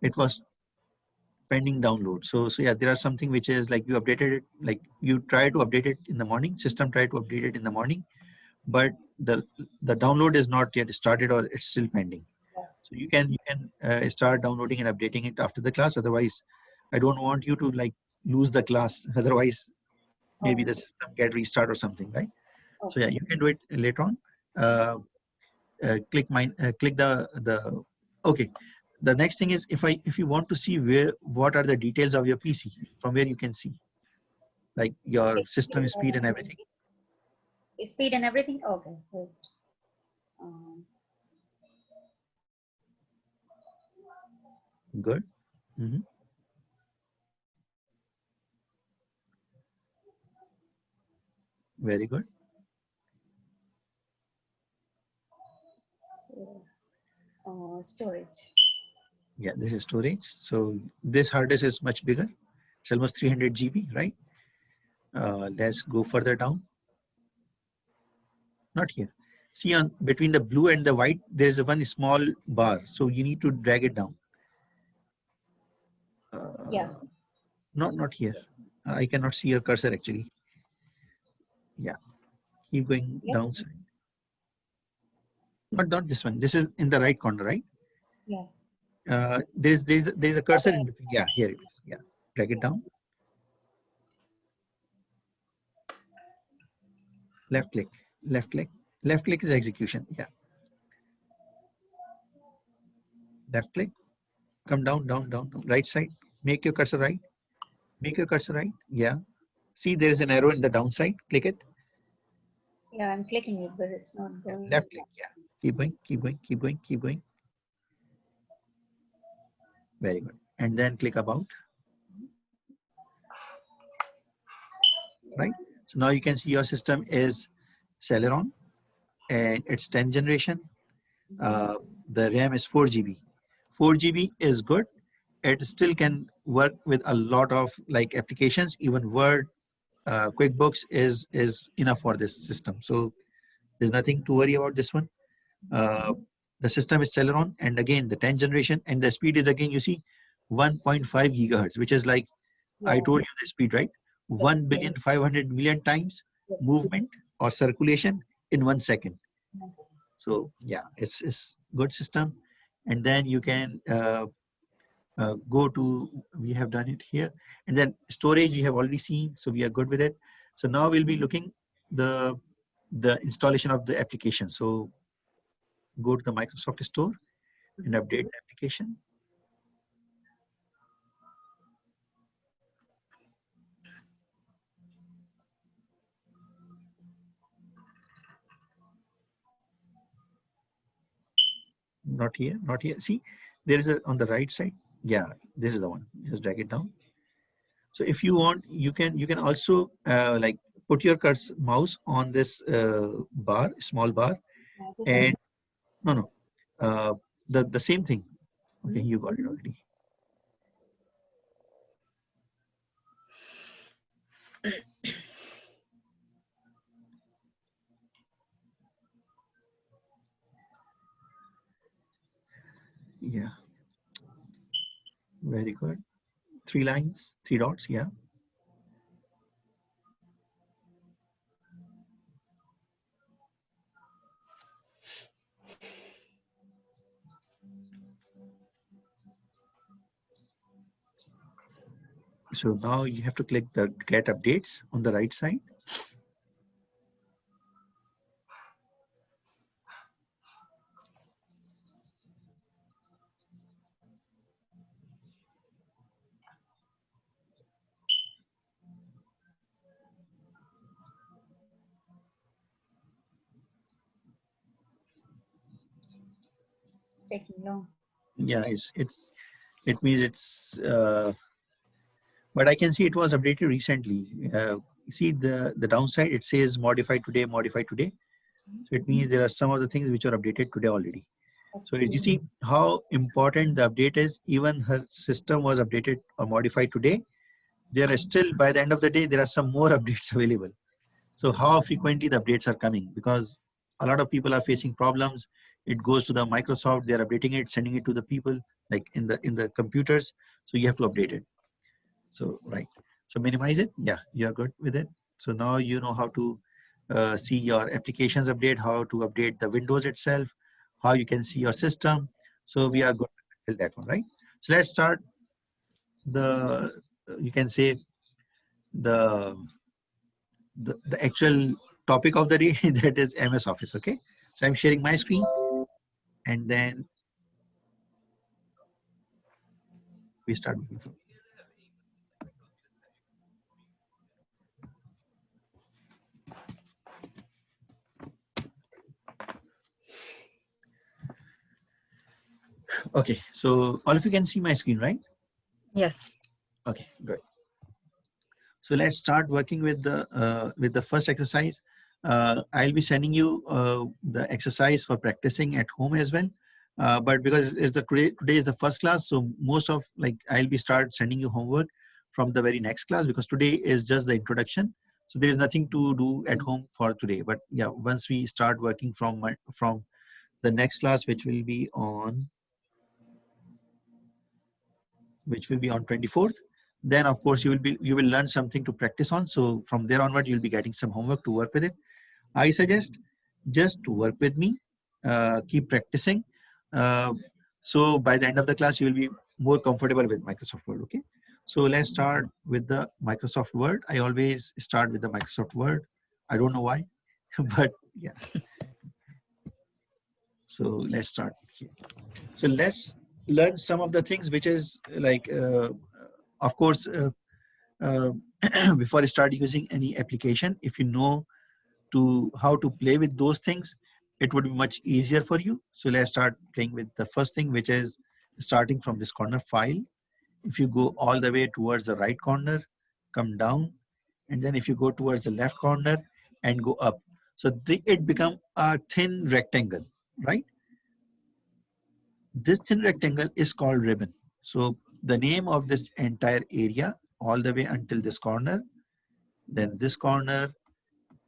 it was pending download. So yeah, there are something which is like you updated it, like you try to update it in the morning, system try to update it in the morning, but the download is not yet started or it's still pending. So you can start downloading and updating it after the class. Otherwise, I don't want you to like lose the class. Otherwise, maybe the system get restart or something, right? So yeah, you can do it later on. Click the okay. The next thing is if you want to see what are the details of your PC, from where you can see like your system speed and everything. Speed and everything? Okay, wait. Good. Very good. Storage. Yeah, this is storage. So this hard disk is much bigger. It's almost 300 GB, right? Let's go further down. Not here. See on between the blue and the white, there's one small bar. So you need to drag it down. Yeah. Not here. I cannot see your cursor actually. Yeah. Keep going downside. Not this one. This is in the right corner, right? Yeah. There's a cursor in between. Yeah, here it is. Yeah. Drag it down. Left click. Left click. Left click is execution. Yeah. Left click. Come down, down, down, down. Right side. Make your cursor right. Make your cursor right. Yeah. See, there's an arrow in the downside. Click it. Yeah, I'm clicking it, but it's not going. Left click. Yeah. Keep going. Keep going. Keep going. Keep going. Very good. And then click about. Right. So now you can see your system is Celeron and it's 10th generation. The RAM is 4 GB. 4 GB is good. It still can work with a lot of like applications. Even Word, QuickBooks is enough for this system. So there's nothing to worry about this one. The system is Celeron, and again the 10th generation, and the speed is again you see 1.5 gigahertz, which is like I told you the speed, right? 1,500,000,000 times movement or circulation in 1 second. So yeah, it's good system. And then you can go to, we have done it here, and then storage we have already seen, so we are good with it. So now we'll be looking the installation of the application. So go to the Microsoft Store and update the application. Not here, not here. See, there is a on the right side. Yeah, this is the one. Just drag it down. So if you want, you can also like put your cursor mouse on this bar, small bar, and no, the same thing. Okay, you got it already. Yeah, very good. 3 lines, 3 dots. Yeah. So now you have to click the get updates on the right side. Taking long. Yeah, it means it's but I can see it was updated recently. See the downside, it says modify today, modify today. So it means there are some of the things which are updated today already. So you see how important the update is. Even her system was updated or modified today. There are still, by the end of the day, there are some more updates available. So how frequently the updates are coming, because a lot of people are facing problems. It goes to the Microsoft, they're updating it, sending it to the people like in the computers. So you have to update it. So right. So minimize it. Yeah, you're good with it. So now you know how to see your applications update, how to update the Windows itself, how you can see your system. So we are good with that one, right? So let's start the, you can say the, the actual topic of the day, that is MS Office, okay? So I'm sharing my screen and then we start. Okay, so all of you can see my screen, right? Yes. Okay, good. So let's start working with the first exercise. I'll be sending you the exercise for practicing at home as well. But because it's today is the first class, so most of like I'll be start sending you homework from the very next class, because today is just the introduction. So there is nothing to do at home for today. But yeah, once we start working from the next class, which will be on 24th, then of course you will learn something to practice on. So from there onward you'll be getting some homework to work with it. I suggest just to work with me, keep practicing, uh, so by the end of the class you will be more comfortable with Microsoft Word. Okay, so let's start with the Microsoft Word. I always start with the Microsoft Word. I don't know why but yeah. So let's start here. So let's learn some of the things which is like of course uh, before I start using any application, if you know to how to play with those things, it would be much easier for you. So let's start playing with the first thing, which is starting from this corner file. If you go all the way towards the right corner, come down, and then if you go towards the left corner and go up, so it become a thin rectangle, right? This thin rectangle is called ribbon. So the name of this entire area all the way until this corner, then this corner,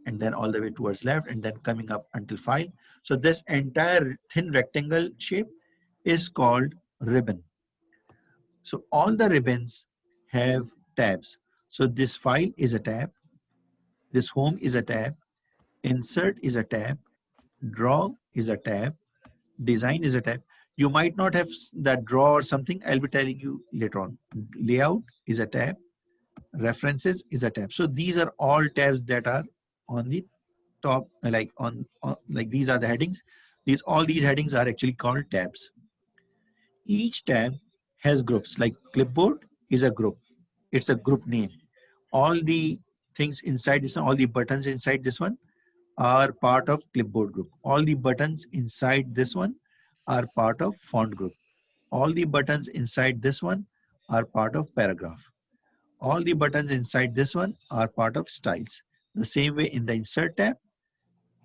and then all the way towards left, and then coming up until file. So this entire thin rectangle shape is called ribbon. So all the ribbons have tabs. So this file is a tab, this home is a tab, insert is a tab, draw is a tab, design is a tab. You might not have that draw or something, I'll be telling you later on. Layout is a tab, references is a tab. So these are all tabs that are on the top, like on like these are the headings. All these headings are actually called tabs. Each tab has groups. Like clipboard is a group, it's a group name. All the things inside this one, all the buttons inside this one are part of clipboard group. All the buttons inside this one are part of font group. All the buttons inside this one are part of paragraph. All the buttons inside this one are part of styles. The same way in the insert tab,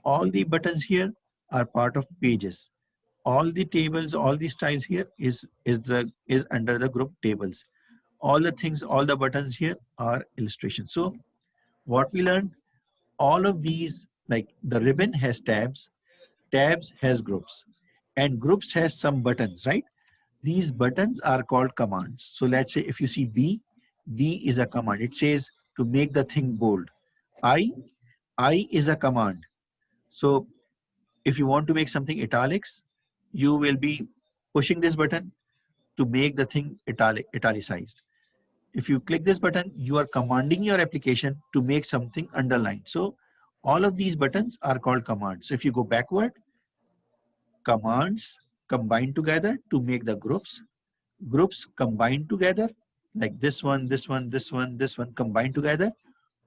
all the buttons here are part of pages. All the tables, all the styles here is under the group tables. All the things, all the buttons here are illustrations. So what we learned, all of these, like the ribbon has tabs, tabs has groups, and groups has some buttons, right? These buttons are called commands. So let's say if you see B, B is a command. It says to make the thing bold. I is a command. So if you want to make something italics, you will be pushing this button to make the thing italicized. If you click this button, you are commanding your application to make something underlined. So all of these buttons are called commands. So if you go backward, commands combine together to make the groups. Groups combine together, like this one, this one, this one, this one, combine together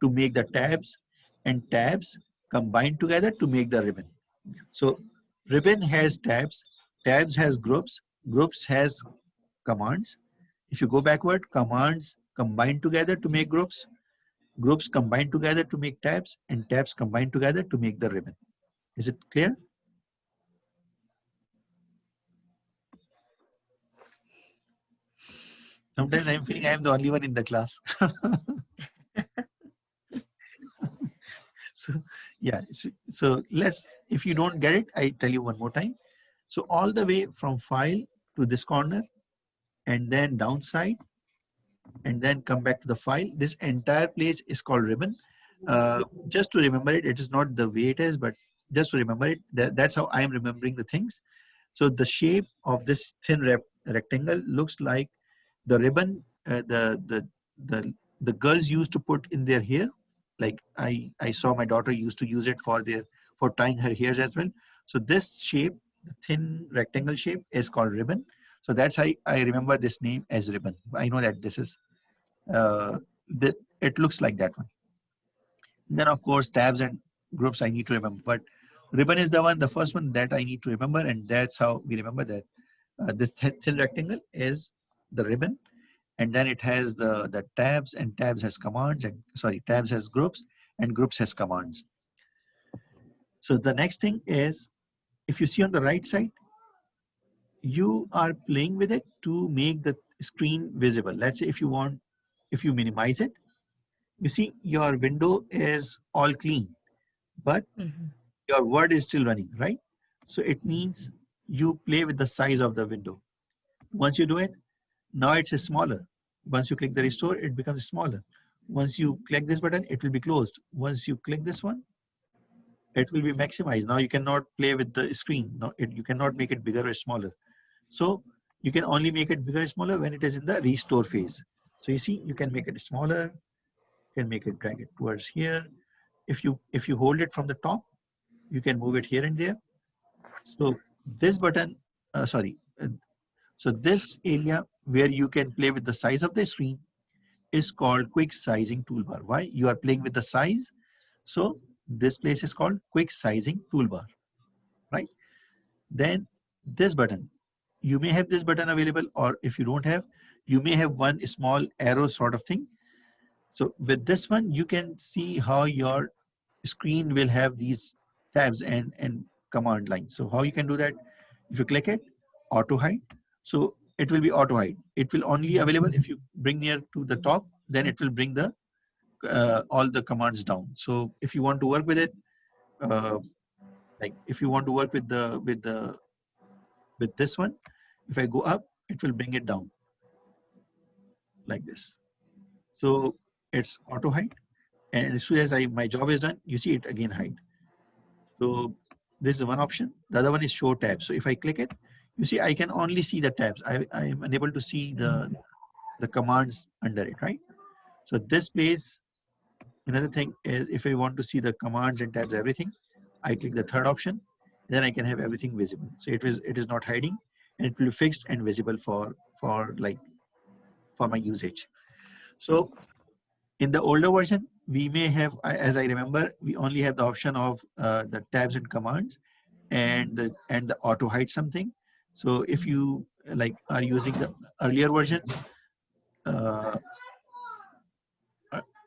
to make the tabs, and tabs combine together to make the ribbon. So ribbon has tabs, tabs has groups, groups has commands. If you go backward, commands combine together to make groups, groups combine together to make tabs, and tabs combine together to make the ribbon. Is it clear? Sometimes I'm feeling I am the only one in the class. So yeah, so let's, if you don't get it, I tell you one more time. So all the way from file to this corner, and then downside, and then come back to the file. This entire place is called ribbon. Just to remember it, it is not the way it is, but just to remember it, that's how I am remembering the things. So the shape of this thin rectangle looks like the ribbon the girls used to put in their hair. Like I saw my daughter used to use it for tying her hairs as well. So this shape, the thin rectangle shape, is called ribbon. So that's how I remember this name as ribbon. I know that this is it looks like that one. Then of course tabs and groups I need to remember, but ribbon is the first one that I need to remember, and that's how we remember that this thin rectangle is the ribbon, and then it has the tabs, and tabs has commands, and sorry, tabs has groups, and groups has commands. So the next thing is, if you see on the right side, you are playing with it to make the screen visible. Let's say if you minimize it, you see your window is all clean, but your word is still running, right? So it means you play with the size of the window. Once you do it, now it's smaller. Once you click the restore, it becomes smaller. Once you click this button, it will be closed. Once you click this one, it will be maximized. Now you cannot play with the screen. Now you cannot make it bigger or smaller. So you can only make it bigger or smaller when it is in the restore phase. So you see, you can make it smaller, you can make it, drag it towards here. If you hold it from the top, you can move it here and there. So this button, so this area where you can play with the size of the screen is called quick sizing toolbar. Why? You are playing with the size. So this place is called quick sizing toolbar, right? Then this button, you may have this button available, or if you don't have, you may have one small arrow sort of thing. So with this one, you can see how your screen will have these tabs and command lines. So how you can do that? If you click it, auto hide. So it will be auto hide. It will only available if you bring near to the top, then it will bring the all the commands down. So if you want to work with it, uh, like if you want to work with with this one, if I go up, it will bring it down like this. So it's auto hide, and as soon as my job is done, you see it again hide. So this is one option. The other one is show tabs. So if I click it, you see I can only see the tabs. I am unable to see the commands under it, right? So this place, another thing is, if I want to see the commands and tabs, everything, I click the third option, then I can have everything visible. So it is not hiding, and it will be fixed and visible for my usage. So in the older version, we may have, as I remember, we only have the option of the tabs and commands, and the auto hide something. So if you are using the earlier versions, uh,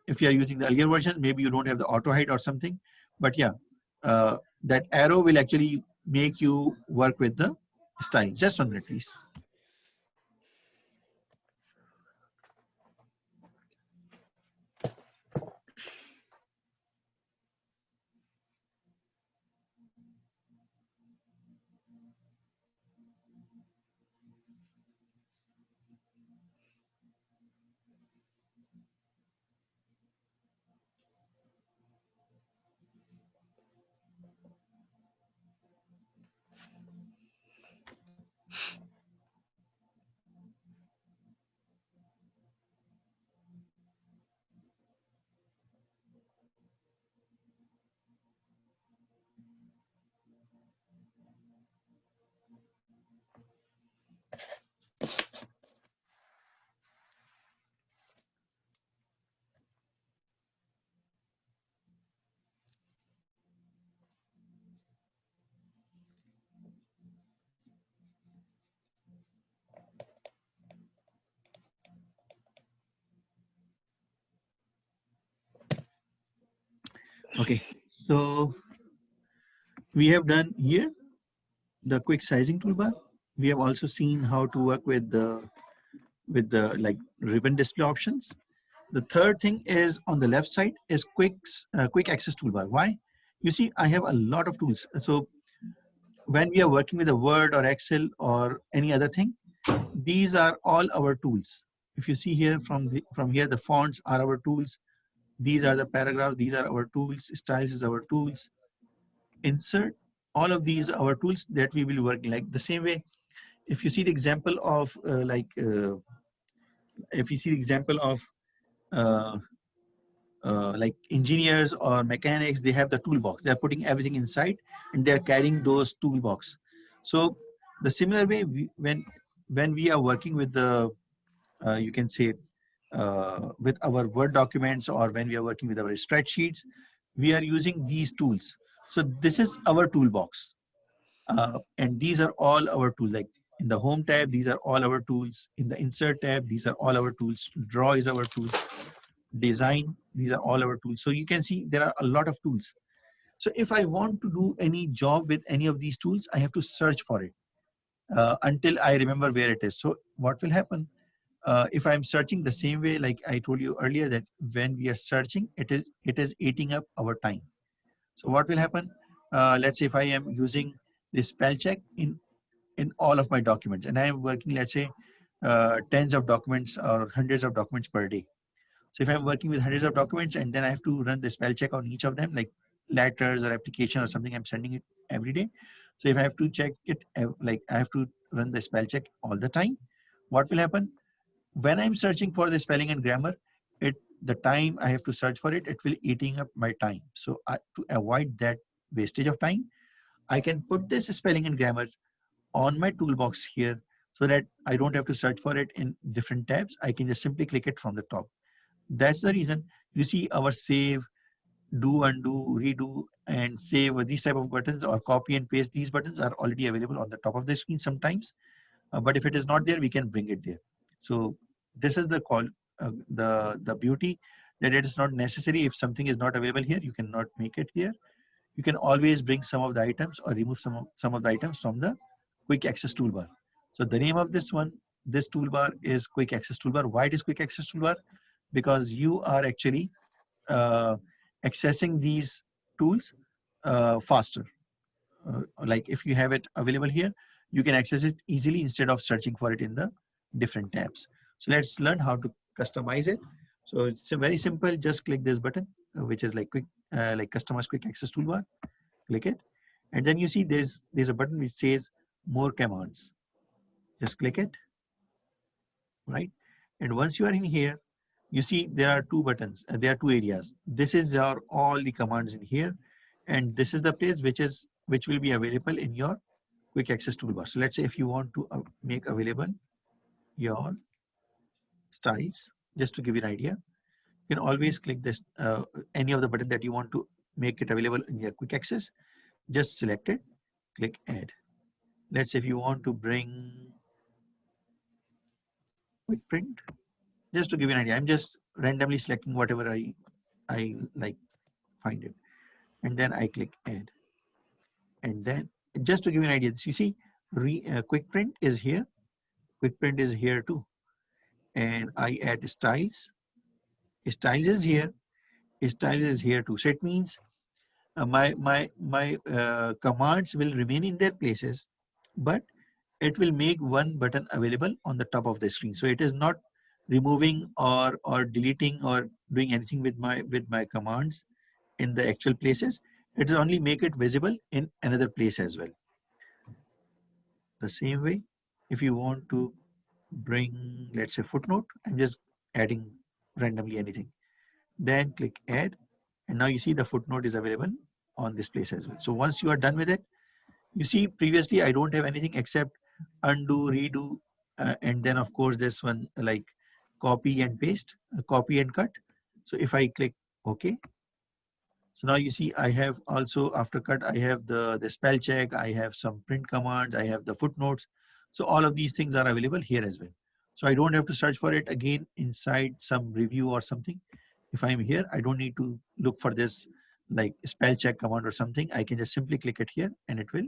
if you are using the earlier versions, maybe you don't have the auto hide or something. But yeah, that arrow will actually make you work with the styles. Just 1 minute, please. Okay, so we have done here the quick sizing toolbar. We have also seen how to work with the like ribbon display options. The third thing is on the left side is quick access toolbar. Why? You see, I have a lot of tools. So when we are working with a Word or Excel or any other thing, these are all our tools. If you see here from here, the fonts are our tools. These are the paragraphs. These are our tools. Styles is our tools. Insert. All of these are our tools that we will work like the same way. If you see the example of if you see the example of uh, like engineers or mechanics, they have the toolbox. They're putting everything inside and they're carrying those toolbox. So the similar way, when we are working with the, you can say, with our Word documents or when we are working with our spreadsheets, we are using these tools. So this is our toolbox. And these are all our tools. Like in the Home tab, these are all our tools. In the Insert tab, these are all our tools. Draw is our tool. Design, these are all our tools. So you can see there are a lot of tools. So if I want to do any job with any of these tools, I have to search for it until I remember where it is. So what will happen? If I'm searching the same way, like I told you earlier, that when we are searching, it is eating up our time. So what will happen? Let's say if I am using this spell check in all of my documents, and I am working, let's say, tens of documents or hundreds of documents per day. So if I'm working with hundreds of documents and then I have to run the spell check on each of them, like letters or application or something, I'm sending it every day. So if I have to check it, like I have to run the spell check all the time, what will happen? When I'm searching for the spelling and grammar, the time I have to search for it, it will eating up my time. So to avoid that wastage of time, I can put this spelling and grammar on my toolbox here so that I don't have to search for it in different tabs. I can just simply click it from the top. That's the reason you see our save, do, undo, redo, and save, these type of buttons, or copy and paste. These buttons are already available on the top of the screen sometimes. But if it is not there, we can bring it there. So this is the the beauty, that it is not necessary. If something is not available here, you cannot make it here. You can always bring some of the items or remove some of the items from the quick access toolbar. So the name of this toolbar is quick access toolbar. Why it is quick access toolbar? Because you are actually accessing these tools faster. Like if you have it available here, you can access it easily instead of searching for it in the different tabs. So let's learn how to customize it. So it's very simple. Just click this button, which is like customize quick access toolbar. Click it, and then you see there's a button which says more commands. Just click it, right? And once you are in here, you see there are two buttons. There are two areas. This is all the commands in here, and this is the place which will be available in your quick access toolbar. So let's say if you want to make available your styles, just to give you an idea, you can always click this any of the button that you want to make it available in your quick access. Just select it, click add. Let's say if you want to bring quick print, just to give you an idea, I'm just randomly selecting whatever I like find it, and then I click add. And then just to give you an idea, you see quick print is here, quick print is here too, and I add styles. Styles is here, styles is here too. So it means my commands will remain in their places, but it will make one button available on the top of the screen. So it is not removing or deleting or doing anything with my commands in the actual places. It is only make it visible in another place as well. The same way, if you want to bring, let's say, footnote, I'm just adding randomly anything. Then click add, and now you see the footnote is available on this place as well. So once you are done with it, you see previously I don't have anything except undo, redo, and then of course this one like copy and paste, copy and cut. So if I click OK, so now you see I have also after cut, I have the spell check, I have some print commands, I have the footnotes. So all of these things are available here as well. So I don't have to search for it again inside some review or something. If I'm here, I don't need to look for this like spell check command or something, I can just simply click it here and it will,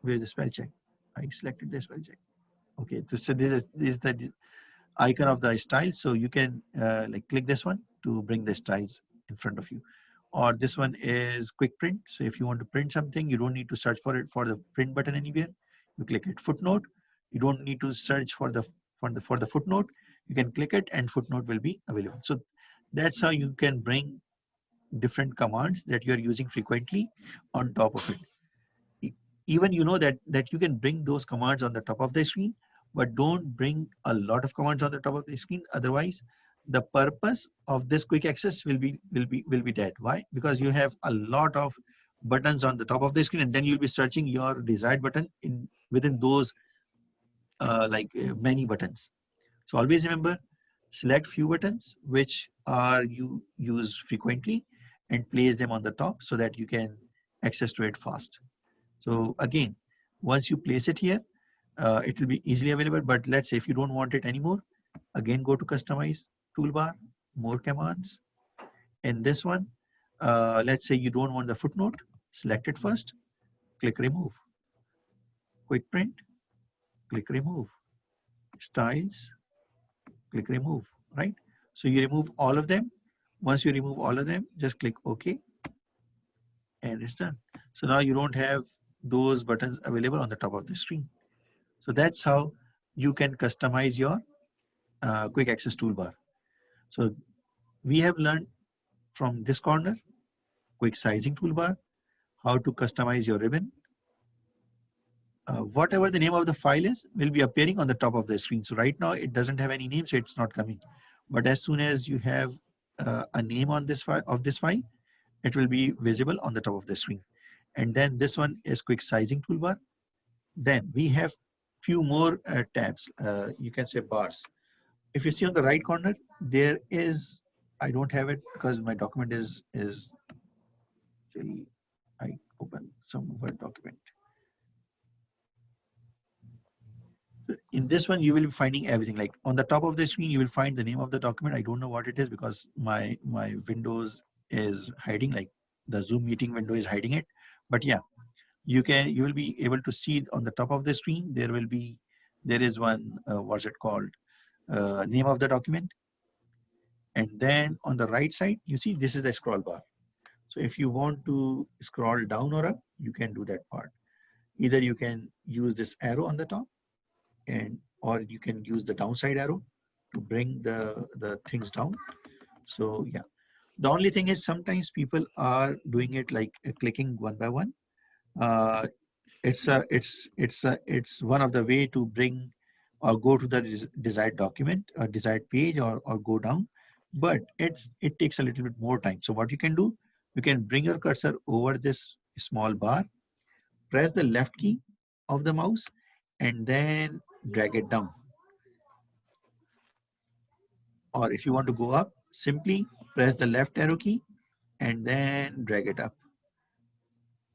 where's the spell check? I selected the spell check. Okay, so this is the icon of the style. So you can like click this one to bring the styles in front of you. Or this one is quick print. So if you want to print something, you don't need to search for it for the print button anywhere. You click it. Footnote. You don't need to search for the footnote. You can click it and footnote will be available. So that's how you can bring different commands that you are using frequently on top of it. Even you know that you can bring those commands on the top of the screen, but don't bring a lot of commands on the top of the screen. Otherwise, the purpose of this quick access will be dead. Why? Because you have a lot of buttons on the top of the screen, and then you'll be searching your desired button within those many buttons. So always remember, select few buttons which are you use frequently and place them on the top so that you can access to it fast. So again, once you place it here, it will be easily available. But let's say if you don't want it anymore, again go to customize toolbar, more commands. In this one, let's say you don't want the footnote, select it first, click remove. Quick print, click remove. Styles, click remove, right? So you remove all of them. Once you remove all of them, just click OK and it's done. So now you don't have those buttons available on the top of the screen. So that's how you can customize your quick access toolbar. So we have learned from this corner, quick sizing toolbar, how to customize your ribbon. Whatever the name of the file is will be appearing on the top of the screen. So right now it doesn't have any name, so it's not coming. But as soon as you have a name on this file, it will be visible on the top of the screen. And then this one is quick sizing toolbar. Then we have few more tabs. You can say bars. If you see on the right corner, there is, I don't have it because my document is actually, I open some Word document. In this one, you will be finding everything. Like on the top of the screen, you will find the name of the document. I don't know what it is because my Windows is hiding, like the Zoom meeting window is hiding it. But yeah, you will be able to see on the top of the screen, there is one, what's it called? Name of the document. And then on the right side, you see this is the scroll bar. So if you want to scroll down or up, you can do that part. Either you can use this arrow on the top, or you can use the downside arrow to bring the things down. So yeah, the only thing is sometimes people are doing it like clicking one by one. It's one of the way to bring or go to the desired document or desired page or go down, but it takes a little bit more time. So what you can do, you can bring your cursor over this small bar, press the left key of the mouse, and then drag it down. Or if you want to go up, simply press the left arrow key and then drag it up.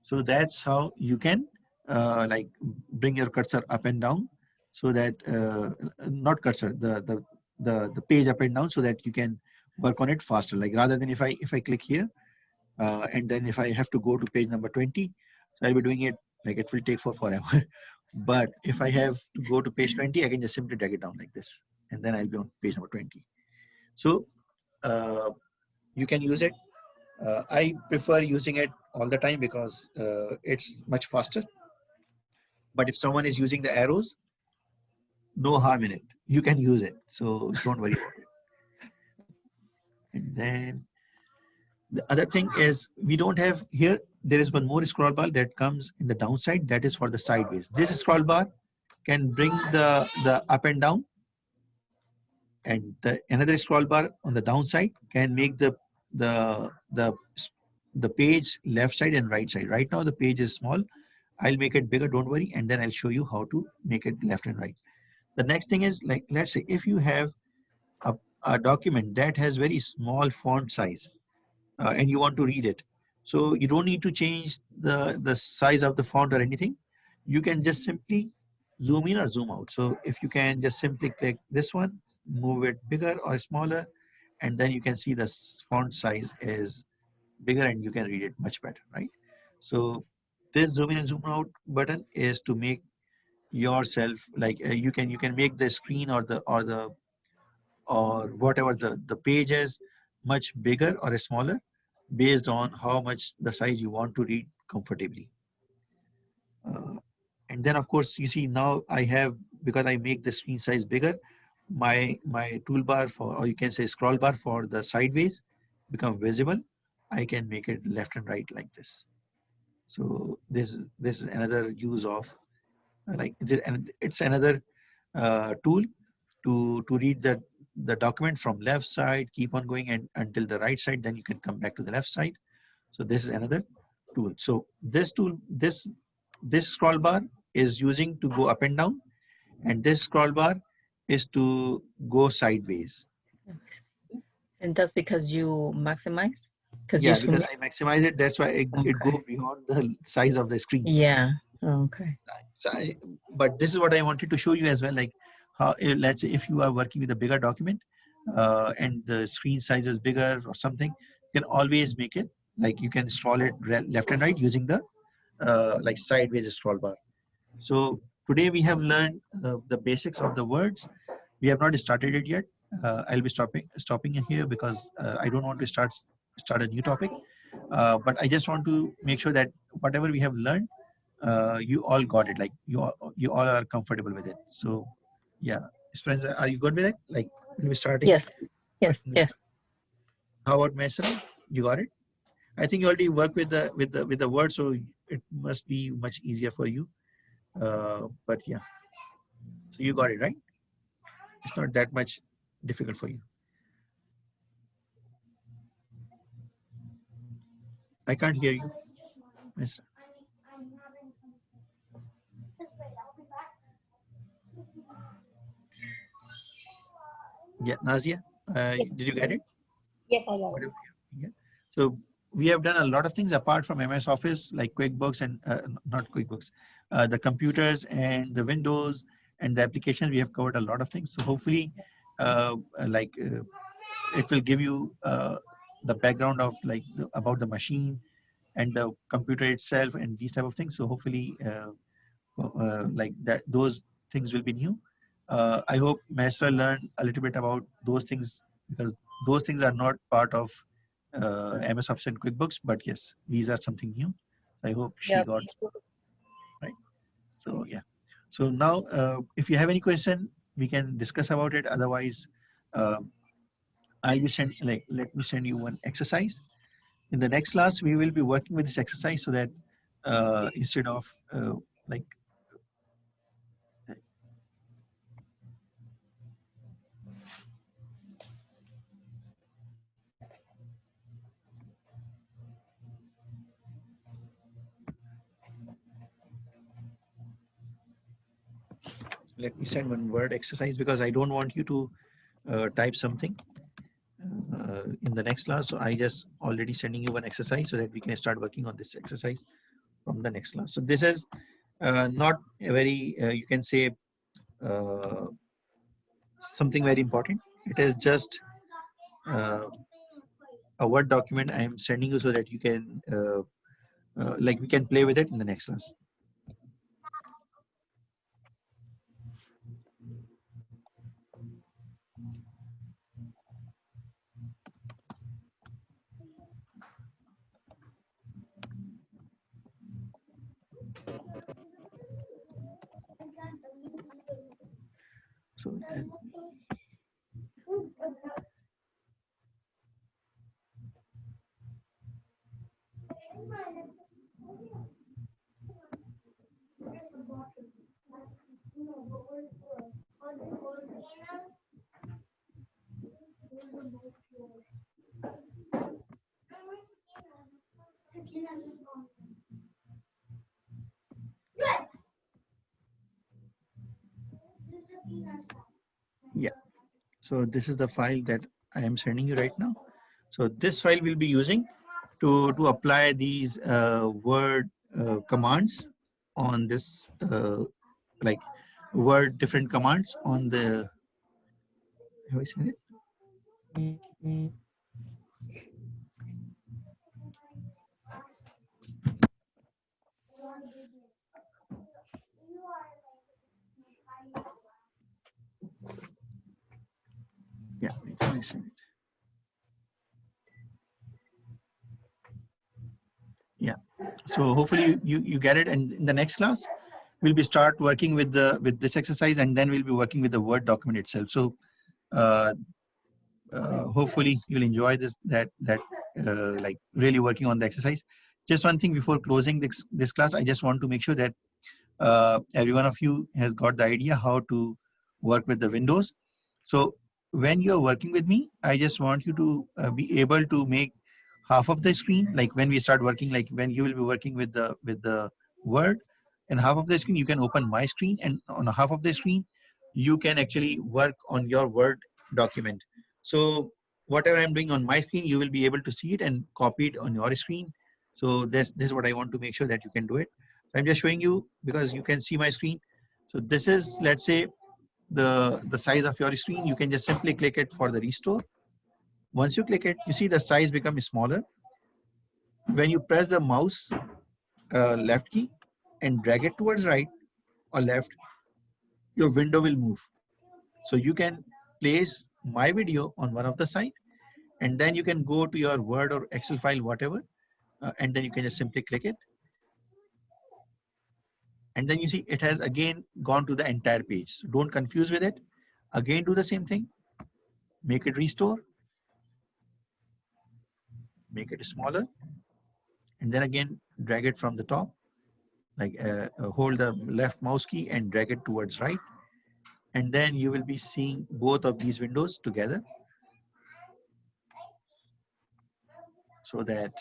So that's how you can like bring your cursor up and down, so that not cursor, the page up and down, so that you can work on it faster. Like rather than if I click here and then if I have to go to page number 20, so I'll be doing it like it will take for forever. But if I have to go to page 20, I can just simply drag it down like this, and then I'll be on page number 20. So you can use it. I prefer using it all the time because it's much faster. But if someone is using the arrows, no harm in it. You can use it. So don't worry about it. And then the other thing is we don't have here, there is one more scroll bar that comes in the downside, that is for the sideways. This scroll bar can bring the up and down, and another scroll bar on the downside can make the page left side and right side. Right now the page is small. I'll make it bigger, don't worry, and then I'll show you how to make it left and right. The next thing is, like, let's say if you have a document that has very small font size and you want to read it, so you don't need to change the size of the font or anything. You can just simply zoom in or zoom out. So if you can just simply click this one, move it bigger or smaller, and then you can see the font size is bigger and you can read it much better, right? So this zoom in and zoom out button is to make yourself like you can make the screen or whatever the page is much bigger or smaller based on how much the size you want to read comfortably. And then of course you see now I have, because I make the screen size bigger, my toolbar for, or you can say scroll bar for the sideways become visible. I can make it left and right like this. So this is another use of and it's another tool to read the document from left side, keep on going and until the right side, then you can come back to the left side. So this is another tool. So this tool, this scroll bar is using to go up and down, and this scroll bar is to go sideways. And that's because you maximize? Yeah, because I maximize it. That's why it goes beyond the size of the screen. Yeah. Okay. So but this is what I wanted to show you as well. Like how, let's say if you are working with a bigger document and the screen size is bigger or something, you can always make it like you can scroll it left and right using the like sideways scroll bar. So today we have learned the basics of the words. We have not started it yet. I'll be stopping here because I don't want to start a new topic. But I just want to make sure that whatever we have learned, you all got it. Like you all are comfortable with it. So yeah, Esperanza, are you good with it? Like we'll be starting. Yes. Yes. Yes. How about Mesra? You got it? I think you already work with the word, so it must be much easier for you. But yeah, so you got it, right? It's not that much difficult for you. I can't hear you, Mesra. Yeah, Nazia, did you get it? Yes, I got it. Yeah. So we have done a lot of things apart from MS Office, like QuickBooks and not QuickBooks, the computers and the Windows and the applications. We have covered a lot of things. So hopefully, it will give you the background of like about the machine and the computer itself and these type of things. So hopefully, like that, those things will be new. I hope Maestra learned a little bit about those things because those things are not part of MS Office and QuickBooks, but yes, these are something new. I hope she Yep. got right. So yeah. So now, if you have any question, we can discuss about it. Otherwise, I'll be send like let me send you one exercise. In the next class, we will be working with this exercise so that instead of like let me send one word exercise because I don't want you to type something in the next class. So I just already sending you one exercise so that we can start working on this exercise from the next class. So this is not a very, you can say uh, something very important. It is just a Word document I am sending you so that you can, like we can play with it in the next class. So yeah, so this is the file that I am sending you right now. So this file will be using to apply these Word commands on this like Word different commands on the, have I seen it? Yeah, I think I said it. Yeah. So hopefully you get it, and in the next class we'll be start working with this exercise, and then we'll be working with the Word document itself. So hopefully you'll enjoy like really working on the exercise. Just one thing before closing this class, I just want to make sure that every one of you has got the idea how to work with the windows. So when you're working with me, I just want you to be able to make half of the screen, like when we start working, like when you will be working with the Word, and half of the screen you can open my screen, and on half of the screen you can actually work on your Word document. So whatever I'm doing on my screen, you will be able to see it and copy it on your screen. So this is what I want to make sure that you can do it. I'm just showing you because you can see my screen. So this is, let's say, the size of your screen. You can just simply click it for the restore. Once you click it, you see the size becomes smaller. When you press the mouse left key and drag it towards right or left, your window will move. So you can place my video on one of the side, and then you can go to your Word or Excel file, whatever, and then you can just simply click it. And then you see it has again gone to the entire page. So don't confuse with it. Again, do the same thing. Make it restore. Make it smaller. And then again, drag it from the top. Like hold the left mouse key and drag it towards right. And then you will be seeing both of these windows together. So that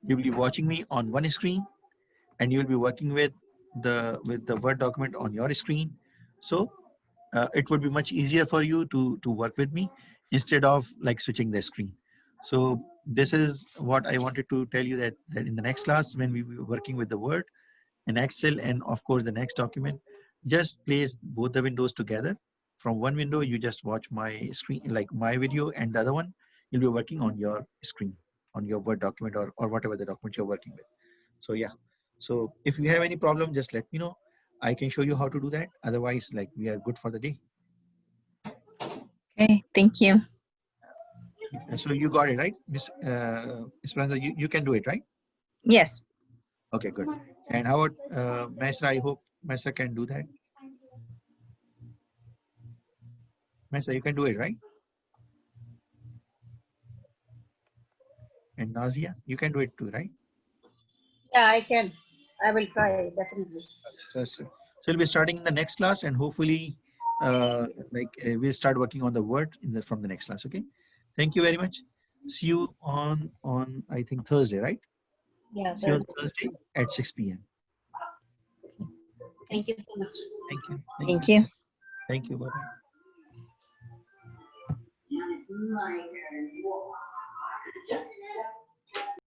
you will be watching me on one screen, and you will be working with the Word document on your screen. So it would be much easier for you to work with me instead of like switching the screen. So this is what I wanted to tell you, that in the next class, when we were working with the Word and Excel, and of course the next document, just place both the windows together. From one window, you just watch my screen, like my video, and the other one, you'll be working on your screen, on your Word document, or whatever the document you're working with. So yeah, so if you have any problem, just let me know. I can show you how to do that. Otherwise, like, we are good for the day. Okay, thank you. So you got it, right, Miss Esperanza? You can do it, right? Yes. Okay, good. And how about Maestra? I hope Maestra can do that. Maestra, you can do it, right? And Nazia, you can do it too, right? Yeah, I can. I will try, definitely. So we'll be starting in the next class, and hopefully we'll start working on the Word from the next class. Okay, thank you very much. See you on I think Thursday, right? Yeah, See you on Thursday. Thursday at 6 p.m. Thank you so much. Thank you. Thank you. Thank you. Bye-bye.